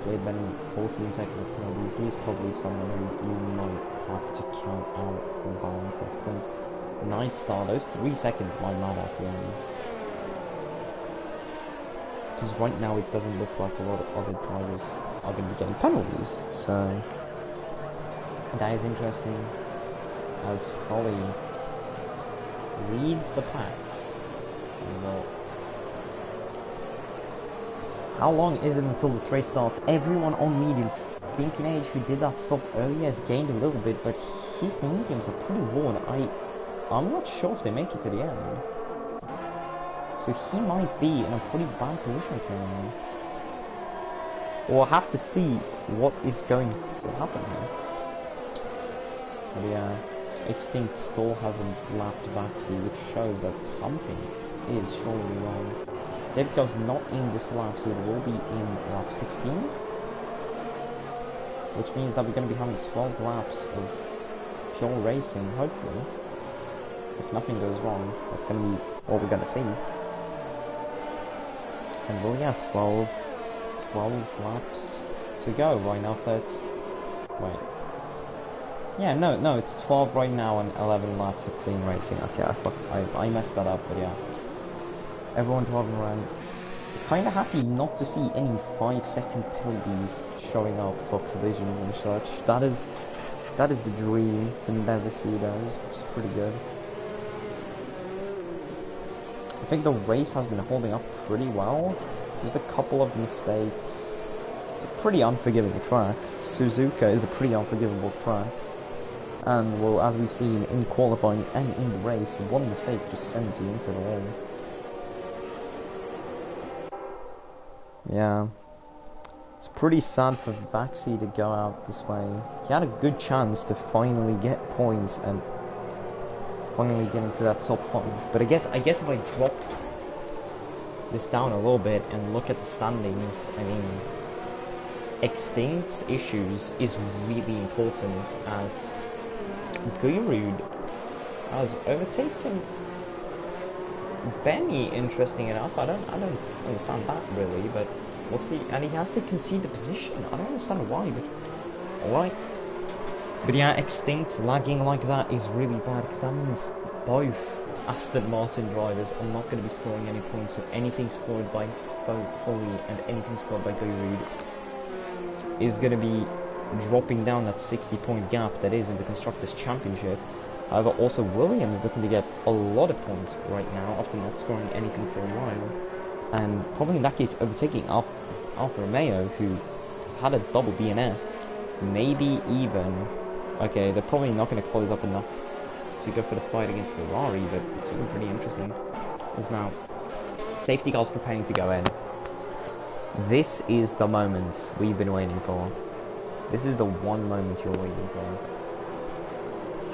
Speaker 1: Jay Benny 14 seconds of penalties. He's probably someone who you might have to count out from bowling for a point. Night Star, those 3 seconds might matter at the end. Because right now it doesn't look like a lot of other drivers are going to be getting penalties. So that is interesting as Holly leads the pack. And well, how long is it until this race starts? Everyone on mediums. Thinking Age, who did that stop earlier, has gained a little bit, but his mediums are pretty worn. I'm not sure if they make it to the end. So he might be in a pretty bad position currently. We'll have to see what is going to happen here. But yeah, Extinct still hasn't lapped backseat, which shows that something is surely wrong. Zebco's not in this lap, so it will be in lap 16. Which means that we're going to be having 12 laps of pure racing, hopefully. If nothing goes wrong, that's going to be what we're going to see. And we'll have 12 laps to go right now. Wait. Yeah, no, it's 12 right now and 11 laps of clean racing. Okay, I messed that up, but yeah. Everyone driving around. Kinda happy not to see any 5-second penalties showing up for collisions and such. That is the dream, to never see those, which is pretty good. I think the race has been holding up pretty well. Just a couple of mistakes. It's a pretty unforgiving track. Suzuka is a pretty unforgivable track. And, well, as we've seen in qualifying and in the race, one mistake just sends you into the wall. Yeah. It's pretty sad for Vaxi to go out this way. He had a good chance to finally get points and finally get into that top 5. But I guess if I drop this down a little bit and look at the standings, I mean, Extinct's issues is really important, as Gurud has overtaken Benny, interesting enough. I don't understand that really, but we'll see. And he has to concede the position. I don't understand why, but alright. But yeah, Extinct lagging like that is really bad, because that means both Aston Martin drivers are not going to be scoring any points. So anything scored by Holly and anything scored by Gurud is going to be dropping down that 60-point gap that is in the Constructors' Championship. However, also Williams looking to get a lot of points right now after not scoring anything for a while. And probably in that case overtaking Alfa Romeo, who has had a double DNF. Maybe even... Okay, they're probably not going to close up enough to go for the fight against Ferrari, but it's looking pretty interesting. Because now, safety cars preparing to go in. This is the moment we've been waiting for. This is the one moment you're waiting for.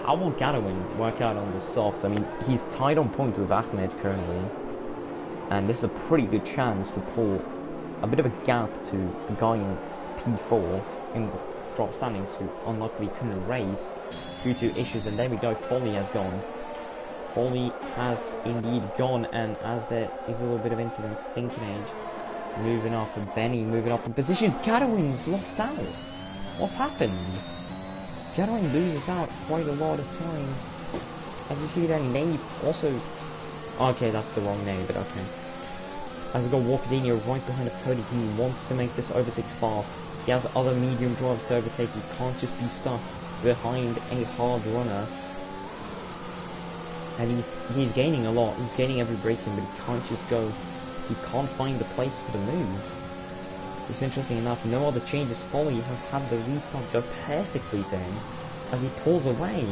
Speaker 1: How will Gadwin work out on the softs? I mean, he's tied on point with Ahmed currently. and this is a pretty good chance to pull a bit of a gap to the guy in P4 in the drop standings who unluckily couldn't race due to issues. And there we go, Folly has gone. Folly has indeed gone, and as there is a little bit of incidents, Thinking Age moving up, and Benny moving up in positions. Gadwin's lost out. What's happened? Gadwin loses out quite a lot of time. As you see that name also... Okay, that's the wrong name, but okay. As we got Walkadinho right behind of Cody, he wants to make this overtake fast. He has other medium drivers to overtake. He can't just be stuck behind a hard runner. And he's gaining a lot. He's gaining every braking, but he can't just go. He can't find the place for the move. It's interesting enough, no other changes. Folly has had the restart go perfectly to him as he pulls away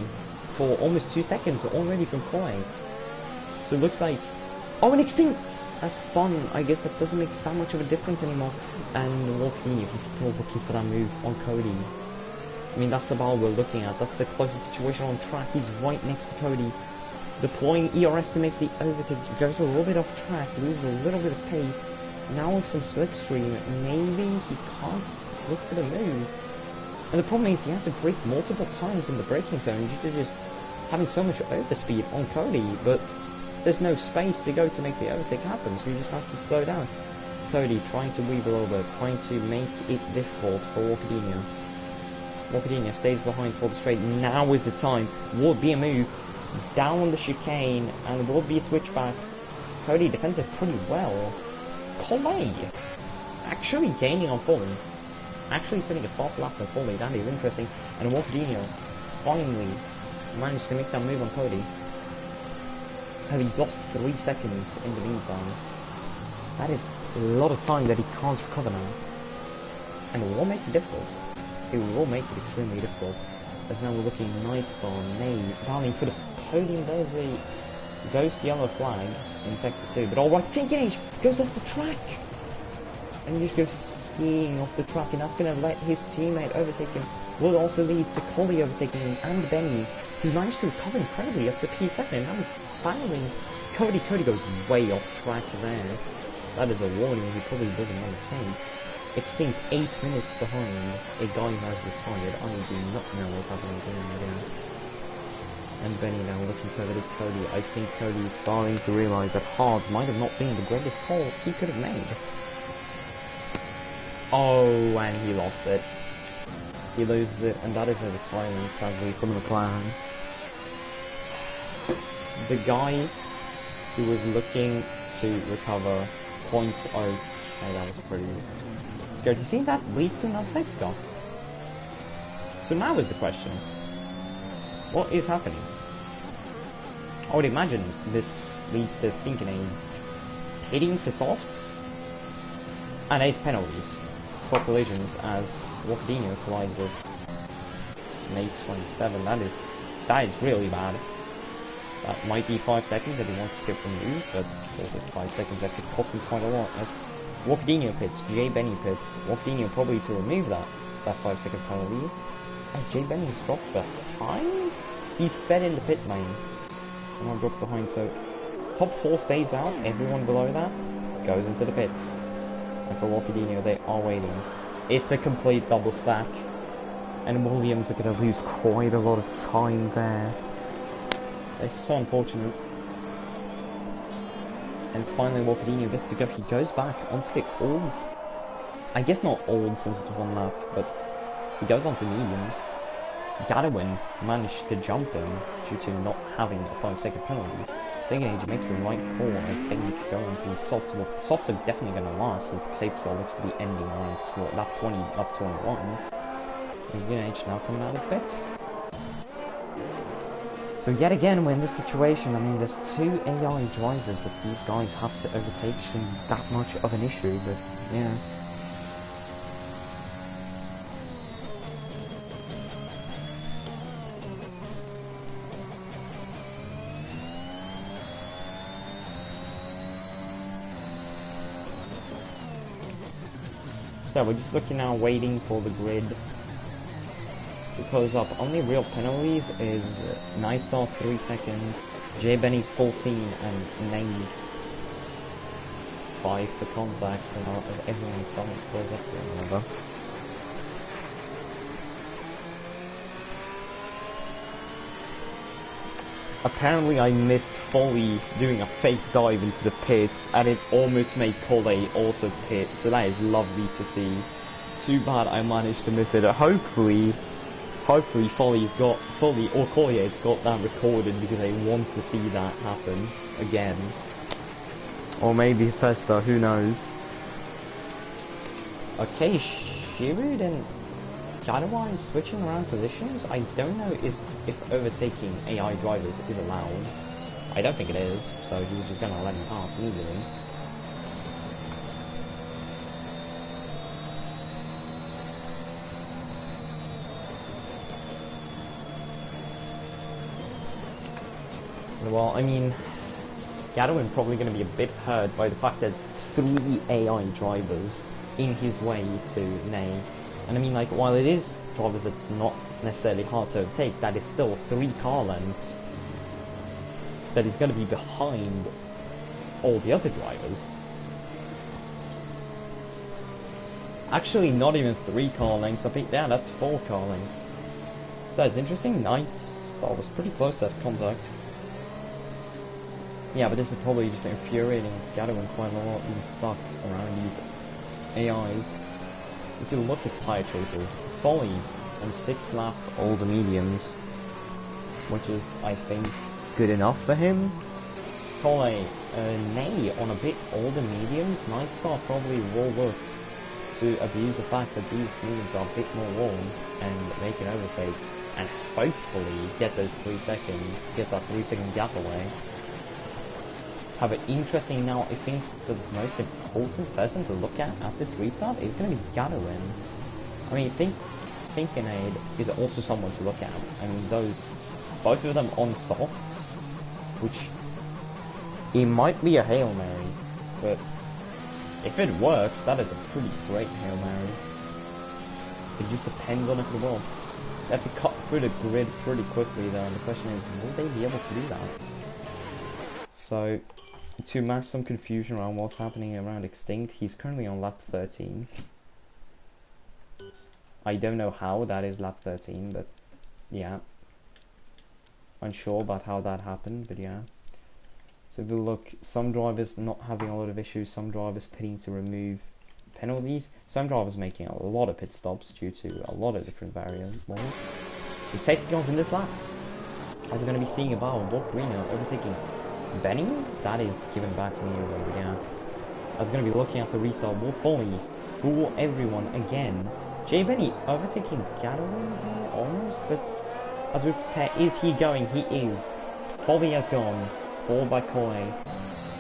Speaker 1: for almost 2 seconds already from qualifying. So it looks like... Oh, and Extincts has spun. I guess that doesn't make that much of a difference anymore. And Walkadinho, he's still looking for that move on Cody. I mean, that's the ball we're looking at. That's the closest situation on track. He's right next to Cody. Deploying ERS to make the overtake. Goes a little bit off track, loses a little bit of pace. Now with some slipstream, maybe he can't look for the move. And the problem is he has to brake multiple times in the braking zone due to just having so much overspeed on Cody, but there's no space to go to make the overtake happen, so he just has to slow down. Cody trying to weave a little bit, trying to make it difficult for Walkadinho. Walkadinho stays behind for the straight. Now is the time. Would be a move down the chicane, and would be a switchback. Cody defends it pretty well. Collet actually gaining on Foley. Actually setting a fast lap on Foley. That is interesting. And Walkadinho finally managed to make that move on Cody. And he's lost 3 seconds in the meantime. That is a lot of time that he can't recover now. And it will make it difficult. It will make it extremely difficult. As now we're looking Nightstar, Nave, Darling for the podium. There's a ghost yellow flag in sector 2. But alright, Thinking Age goes off the track. And he just goes skiing off the track. And that's going to let his teammate overtake him. Will also lead to Collie overtaking him and Benny, who managed to recover incredibly up to P2. And that was finally Cody. Cody goes way off track there. That is a warning he probably doesn't want to take. Extinct 8 minutes behind a guy who has retired. I do not know what's happening to him again. And Benny now looking to overtake Cody. I think Cody is starting to realise that hards might have not been the greatest call he could have made. Oh, and he lost it. He loses it, and that is a retirement, sadly, from McLaren. The guy who was looking to recover points. Okay, that was pretty good. You see that leads to another safety car. So now is the question, what is happening? I would imagine this leads to Thinking Age hitting for softs and ace penalties for collisions as Walkadinho collides with Mate 27. That is really bad. That might be 5 seconds if he wants to get removed, but it's also 5 seconds that could cost him quite a lot. As Walkadinho pits, Jay Benny pits, Walkadinho probably to remove that 5 second penalty. And Jay Benny's dropped behind? He's sped in the pit lane. And I'll drop behind, so top 4 stays out, everyone below that goes into the pits. And for Walkadinho, they are waiting. It's a complete double stack. And Williams are going to lose quite a lot of time there. It's so unfortunate. And finally Walkadinho gets to go. He goes back onto the old... I guess not old since it's 1 lap, but he goes onto mediums. Gadwin managed to jump him due to not having a 5 second penalty. Thinking Age makes the right call. I think going to the soft. Softs are definitely going to last as the safety car looks to be ending on lap 20, lap 21. And Thinking Age now coming out of pits. So yet again, we're in this situation. I mean, there's 2 AI drivers that these guys have to overtake. Shouldn't that much of an issue, but yeah. So we're just looking now, waiting for the grid to close up. Only real penalties is Nightstar's 3 seconds, Jay Benny's 14, and Name's 5 for contact, and as everyone starting to close up to one another. Apparently I missed Folly doing a fake dive into the pits, and it almost made Cole also pit, so that is lovely to see. Too bad I managed to miss it. Hopefully Folly's got, Folly or Collier's got that recorded, because I want to see that happen again. Or maybe Festa, who knows. Okay, Shirud and Gadawai switching around positions. I don't know if overtaking AI drivers is allowed. I don't think it is, so he's just gonna let him pass legally. Well, I mean, Gadawin probably going to be a bit hurt by the fact that it's 3 AI drivers in his way to Ney. And I mean, like, while it is drivers that's not necessarily hard to overtake, that is still 3 car lengths that is going to be behind all the other drivers. Actually, not even 3 car lengths. I think, yeah, that's 4 car lengths. So it's interesting. Knight's that was pretty close to that contact. Yeah, but this is probably just infuriating Gadawin quite a lot, being stuck around these AIs. If you look at tyre choices, Folly on 6 lap older mediums, which is, I think, good enough for him. Cole, Ney on a bit older mediums. Nightstar probably will look to abuse the fact that these mediums are a bit more warm, and they can overtake, and hopefully get those 3 seconds, get that 3-second gap away. Have it interesting now. I think the most important person to look at this restart is going to be Gadawin. I mean, Finkenade is also someone to look at. I mean, both of them on softs, which it might be a Hail Mary, but if it works, that is a pretty great Hail Mary. It just depends on if it will. They have to cut through the grid pretty quickly though, and the question is, will they be able to do that? So, to mask some confusion around what's happening around Extinct, he's currently on lap 13. I don't know how that is lap 13, but yeah. Unsure about how that happened, but yeah. So if we look, some drivers not having a lot of issues, some drivers pitting to remove penalties, some drivers making a lot of pit stops due to a lot of different variables. The safety cars in this lap, as we're going to be seeing about Bob Reno overtaking Benny, that is given back to me over, yeah. I was going to be looking at the restart. Wolf Foley fool everyone again. Jay Benny overtaking Gadawin here almost, but as we prepare, is he going? He is. Foley has gone, followed by Koi.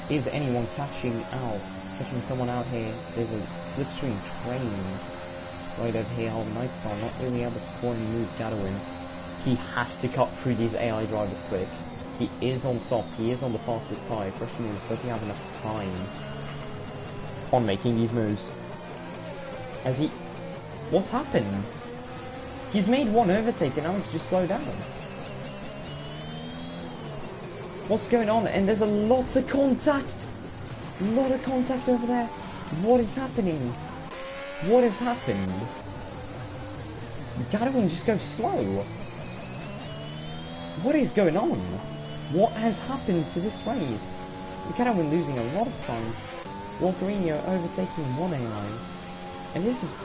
Speaker 1: Is anyone catching someone out here? There's a slipstream train right over here. Nightstar not really able to pull and move Gadawin. He has to cut through these AI drivers quick. He is on softs, he is on the fastest tyre. Question is, does he have enough time on making these moves? What's happened? He's made one overtake and now he's just slowed down. What's going on? And there's a lot of contact! A lot of contact over there. What is happening? What has happened? Gadawin just goes slow. What is going on? What has happened to this race? Gadawin losing a lot of time. Walkerino overtaking one AI. And there's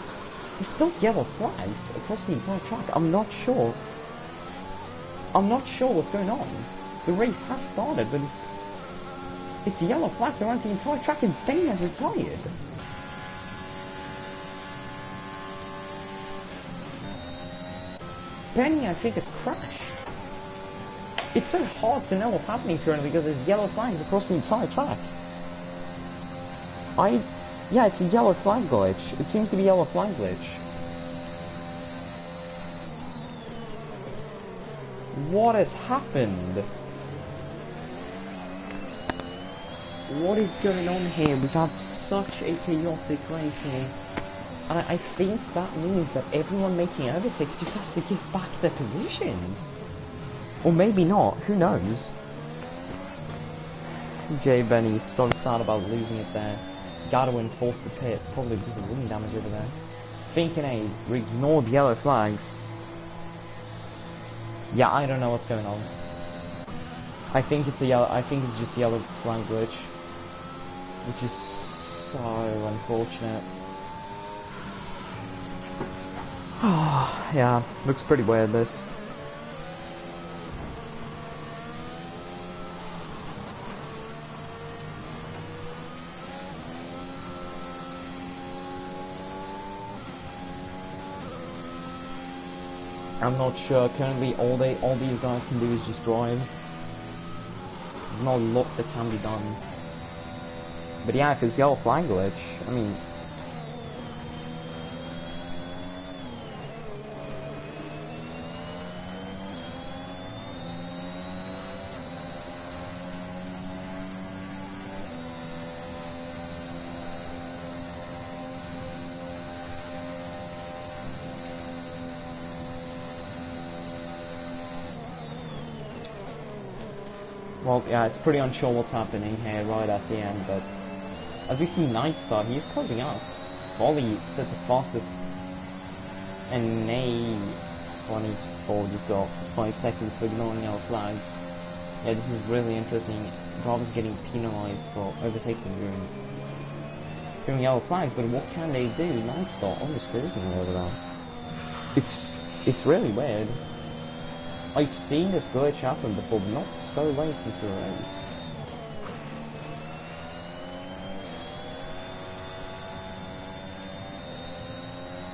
Speaker 1: still yellow flags across the entire track. I'm not sure what's going on. The race has started, but it's yellow flags around the entire track, and Benny has retired. Benny, I think, has crashed. It's so hard to know what's happening currently because there's yellow flags across the entire track. Yeah, it's a yellow flag glitch. It seems to be a yellow flag glitch. What has happened? What is going on here? We've had such a chaotic race here. And I think that means that everyone making overtakes just has to give back their positions. Or maybe not, who knows? Jay Benny's so sad about losing it there. Godwin forced the pit, probably because of wind damage over there. Thinking A, ignore the yellow flags. Yeah, I don't know what's going on. I think it's just yellow flag glitch, which is so unfortunate. Yeah, looks pretty weird this. I'm not sure. Currently, all these guys can do is just drive. There's not a lot that can be done. But yeah, if it's yellow flag glitch, I mean. Well, yeah, it's pretty unsure what's happening here right at the end, but as we see Nightstar, he's closing up. Volley sets the fastest, and A24 just got 5 seconds for ignoring yellow flags. Yeah, this is really interesting. Bravo's getting penalized for overtaking during yellow flags, but what can they do? Nightstar almost cruising over that. It's really weird. I've seen this glitch happen before, but not so late into a race.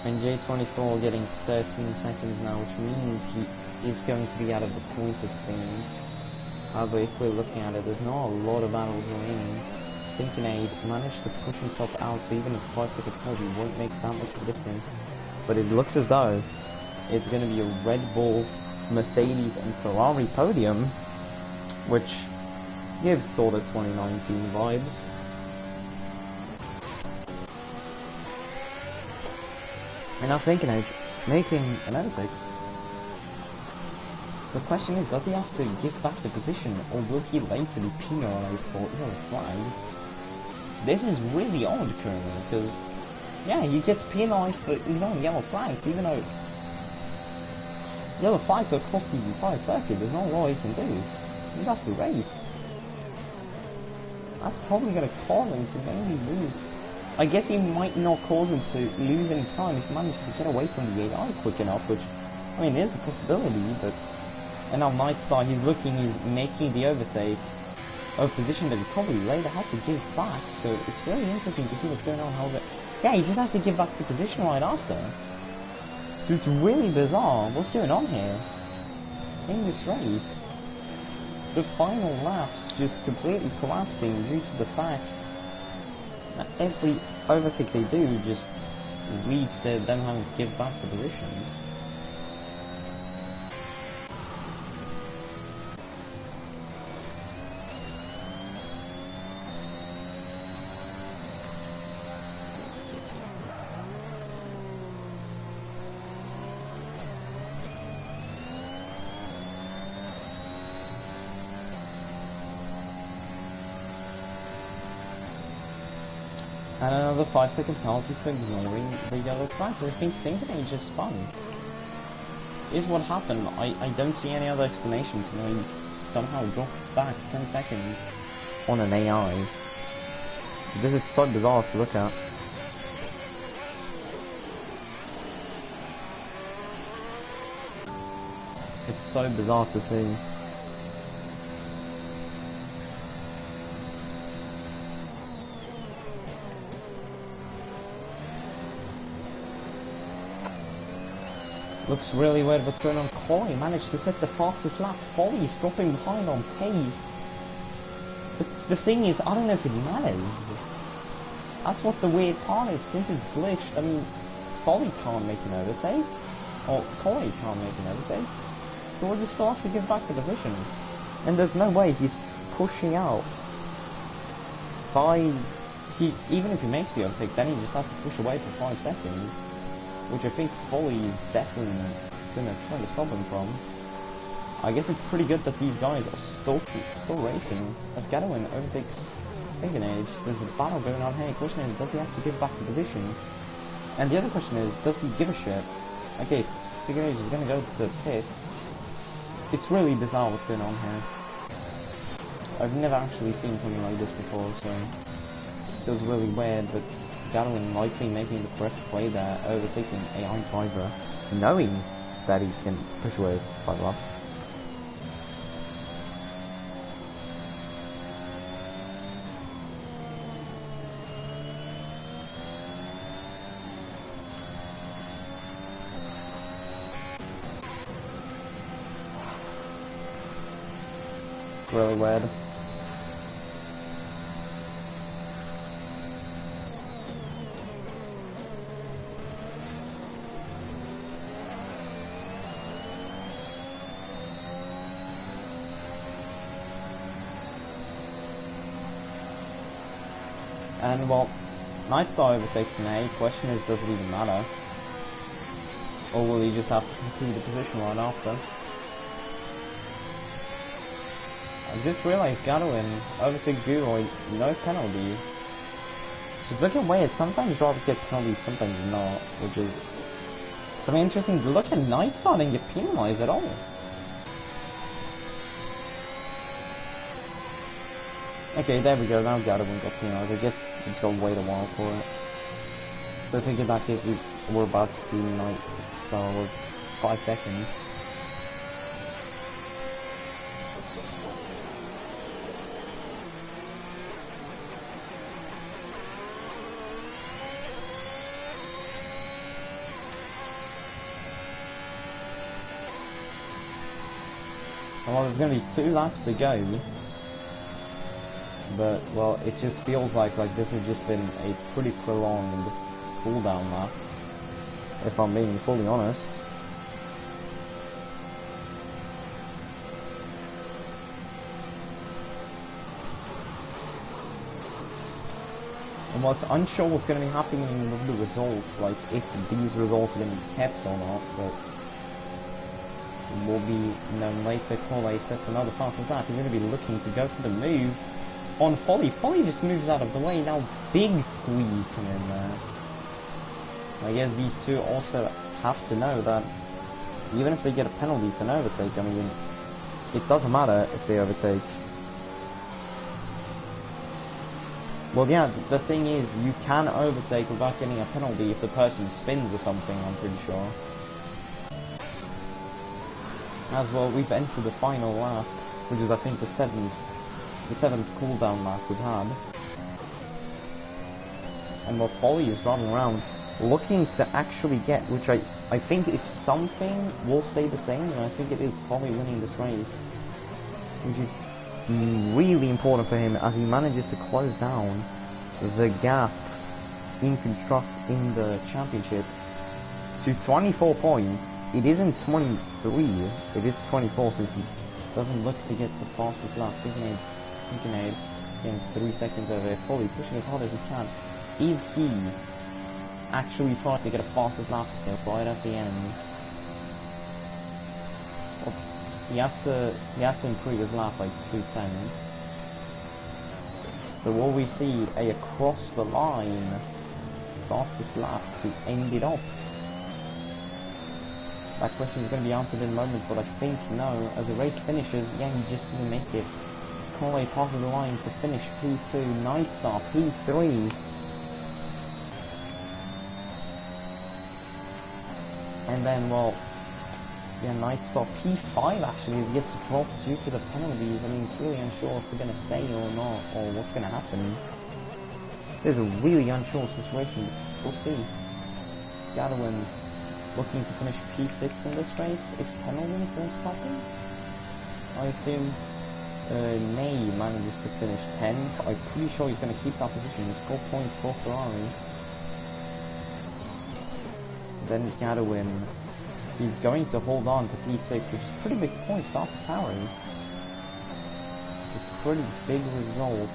Speaker 1: And J24 getting 13 seconds now, which means he is going to be out of the point, it seems. However, if we're looking at it, there's not a lot of battles remaining. Thinking Aid managed to push himself out, so even his 5-second penalty won't make that much of a difference. But it looks as though it's going to be a Red Bull, Mercedes and Ferrari podium, which gives sort of 2019 vibes. And now Thinking Age making an overtake. The question is, does he have to give back the position, or will he later be penalised for yellow flags? This is really odd currently, because yeah, he gets penalised for ignoring yellow flags, even though yellow flags are across the entire circuit. There's not a lot he can do. He just has to race. That's probably going to cause him to maybe lose. I guess he might not cause him to lose any time if he manages to get away from the AI quick enough, which, I mean, is a possibility, but. And now Nightstar, he's making the overtake of a position that he probably later has to give back, so it's really interesting to see what's going on. However, yeah, he just has to give back the position right after. So it's really bizarre. What's going on here in this race? The final laps just completely collapsing due to the fact that every overtake they do just leads to them having to give back the positions. And another 5-second penalty for ignoring the yellow flags. I think Thinking Age just spun. Is what happened. I don't see any other explanations. You know, he somehow dropped back 10 seconds on an AI. This is so bizarre to look at. It's so bizarre to see. Looks really weird what's going on. Corey managed to set the fastest lap. Folly is dropping behind on pace. The thing is, I don't know if it matters. That's what the weird part is, since it's glitched. I mean, Folly can't make an overtake. Or Corey can't make an overtake. So we'll just still have to give back the position. And there's no way he's pushing out by... even if he makes the overtake, then he just has to push away for 5 seconds. Which I think Foley is definitely going to try to stop him from. I guess it's pretty good that these guys are still racing, as Gadwin overtakes Thinking Age, there's a battle going on here. The question is, does he have to give back the position? And the other question is, does he give a shit? Okay, Thinking Age is going to go to the pits. It's really bizarre what's going on here. I've never actually seen something like this before, so it feels really weird, but Gadwin likely making the correct play there, overtaking AI driver, knowing that he can push away 5 laps. It's really weird. And well, Nightstar overtakes an A. Question is, does it even matter? Or will he just have to concede the position right after? I just realized Gadwin overtook Guroy, no penalty. So it's looking weird. Sometimes drivers get penalties, sometimes not, which is something interesting. Look at Nightstar didn't get penalized at all. Okay, there we go, now Gadwin got penalized. I guess we just gotta wait a while for it. But I think in that case we're about to see Nightstar with 5 seconds. Well, there's going to be 2 laps to go, but, well, it just feels like this has just been a pretty prolonged cooldown lap, if I'm being fully honest. And while it's unsure what's going to be happening with the results, like if these results are going to be kept or not, but will be known later. Corley sets another fastest lap. He's going to be looking to go for the move on Folly. Folly just moves out of the way. Now big squeeze from in there. I guess these two also have to know that even if they get a penalty for an overtake, I mean, it doesn't matter if they overtake. Well, yeah, the thing is, you can overtake without getting a penalty if the person spins or something, I'm pretty sure. As well, we've entered the final lap, which is I think the seventh cooldown lap we've had. And while Folly is running around, looking to actually get, which I think if something will stay the same, and I think it is Folly winning this race, which is really important for him as he manages to close down the gap in the championship to 24 points. It isn't 23, it is 24 since he doesn't look to get the fastest lap. Thinking in 3 seconds over, Foley pushing as hard as he can. Is he actually trying to get a fastest lap here right at the end? Well, he has to improve his lap by 2 tenths. So will we see a across the line fastest lap to end it off? That question is going to be answered in a moment, but I think no. As the race finishes, yeah, he just didn't make it. Conway passes the line to finish P2, Nightstar P3. And then, well, yeah, Nightstar P5 actually gets dropped due to the penalties. I mean, it's really unsure if they're going to stay or not, or what's going to happen. There's a really unsure situation. We'll see. Gadwin looking to finish P6 in this race if penalties don't stop him. I assume May manages to finish 10th. I'm pretty sure he's going to keep that position and score points for Ferrari. Then Gadwin, he's going to hold on to P6, which is pretty big points for AlphaTauri. A pretty big result.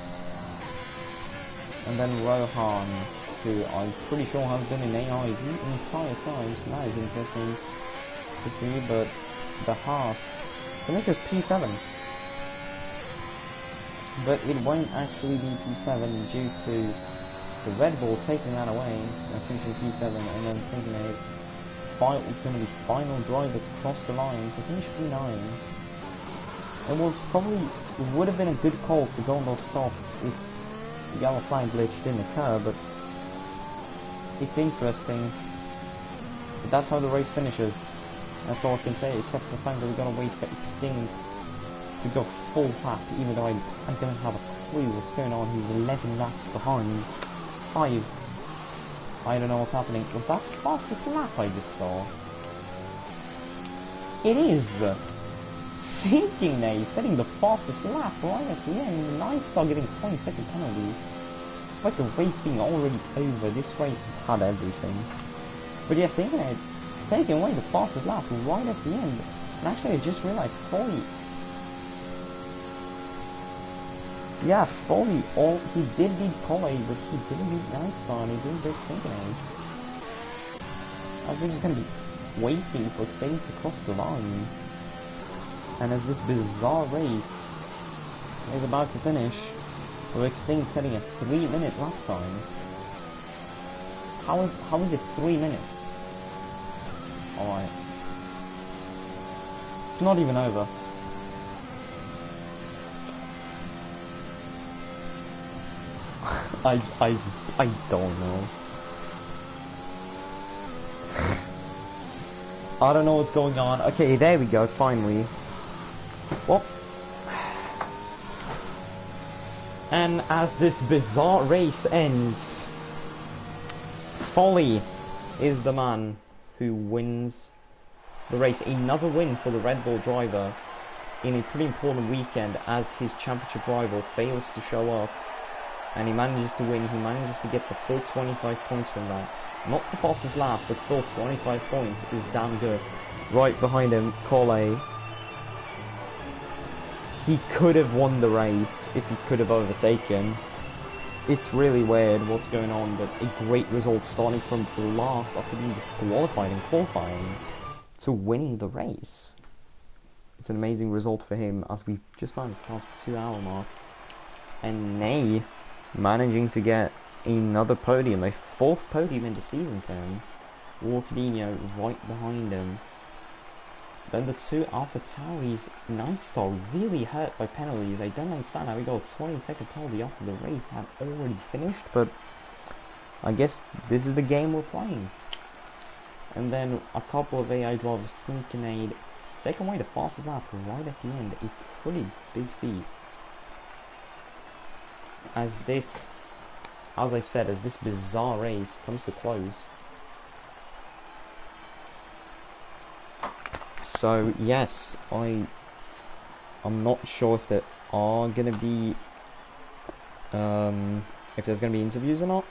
Speaker 1: And then Rohan, who I'm pretty sure has been in AI the entire time, so that is interesting to see, but the Haas finishes P7. but it won't actually be P7 due to the Red Bull taking that away and finishing P7, and then thinking going to be final drive across the line to finish P9. It would have been a good call to go on those softs if the yellow flag glitch didn't occur, but it's interesting. But that's how the race finishes. That's all I can say, except for the fact that we're going to wait for Extinct to go full lap, even though I don't have a clue what's going on. He's 11 laps behind. 5. I don't know what's happening. Was that the fastest lap I just saw? It is! Thinking now, he's setting the fastest lap right at the end. Nightstar getting a 20-second penalty. Despite the race being already over, this race has had everything. But yeah, thinking it, taking away the fastest lap right at the end. And actually, I just realized Foley. Yeah, Foley, he did beat Cole, but he didn't beat Nightstar, and he didn't beat Thinking Age. I think he's going to be waiting for Extinct to cross the line. And as this bizarre race is about to finish, with Extinct setting a 3-minute lap time. How is it 3 minutes? Alright. It's not even over. I don't know. I don't know what's going on. Okay, there we go, finally. Well. And as this bizarre race ends, Foley is the man who wins the race. Another win for the Red Bull driver in a pretty important weekend, as his championship rival fails to show up. And he manages to win. He manages to get the full 25 points from that. Not the fastest lap, but still 25 points is damn good. Right behind him, Cole. He could have won the race if he could have overtaken. It's really weird what's going on, but a great result starting from last after being disqualified in qualifying to winning the race. It's an amazing result for him, as we've just found past the 2-hour mark. And Ney managing to get another podium, a 4th podium in the season for him. Walkadinho right behind him. Then the 2 AlphaTauris, Nightstar really hurt by penalties. I don't understand how we got a 20-second penalty after the race had already finished, but I guess this is the game we're playing. And then a couple of AI drivers, Tinkinade, take away the fastest lap right at the end. A pretty big feat. As I've said, as this bizarre race comes to close. So yes, I'm not sure if there are gonna be if there's gonna be interviews or not.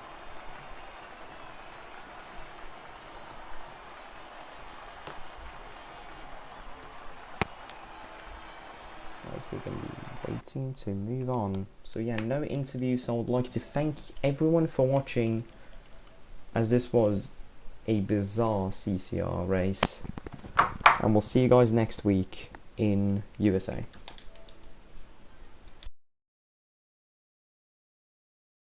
Speaker 1: As we're gonna be waiting to move on. So yeah, no interview, so I would like to thank everyone for watching, as this was a bizarre CCR race. And we'll see you guys next week in USA.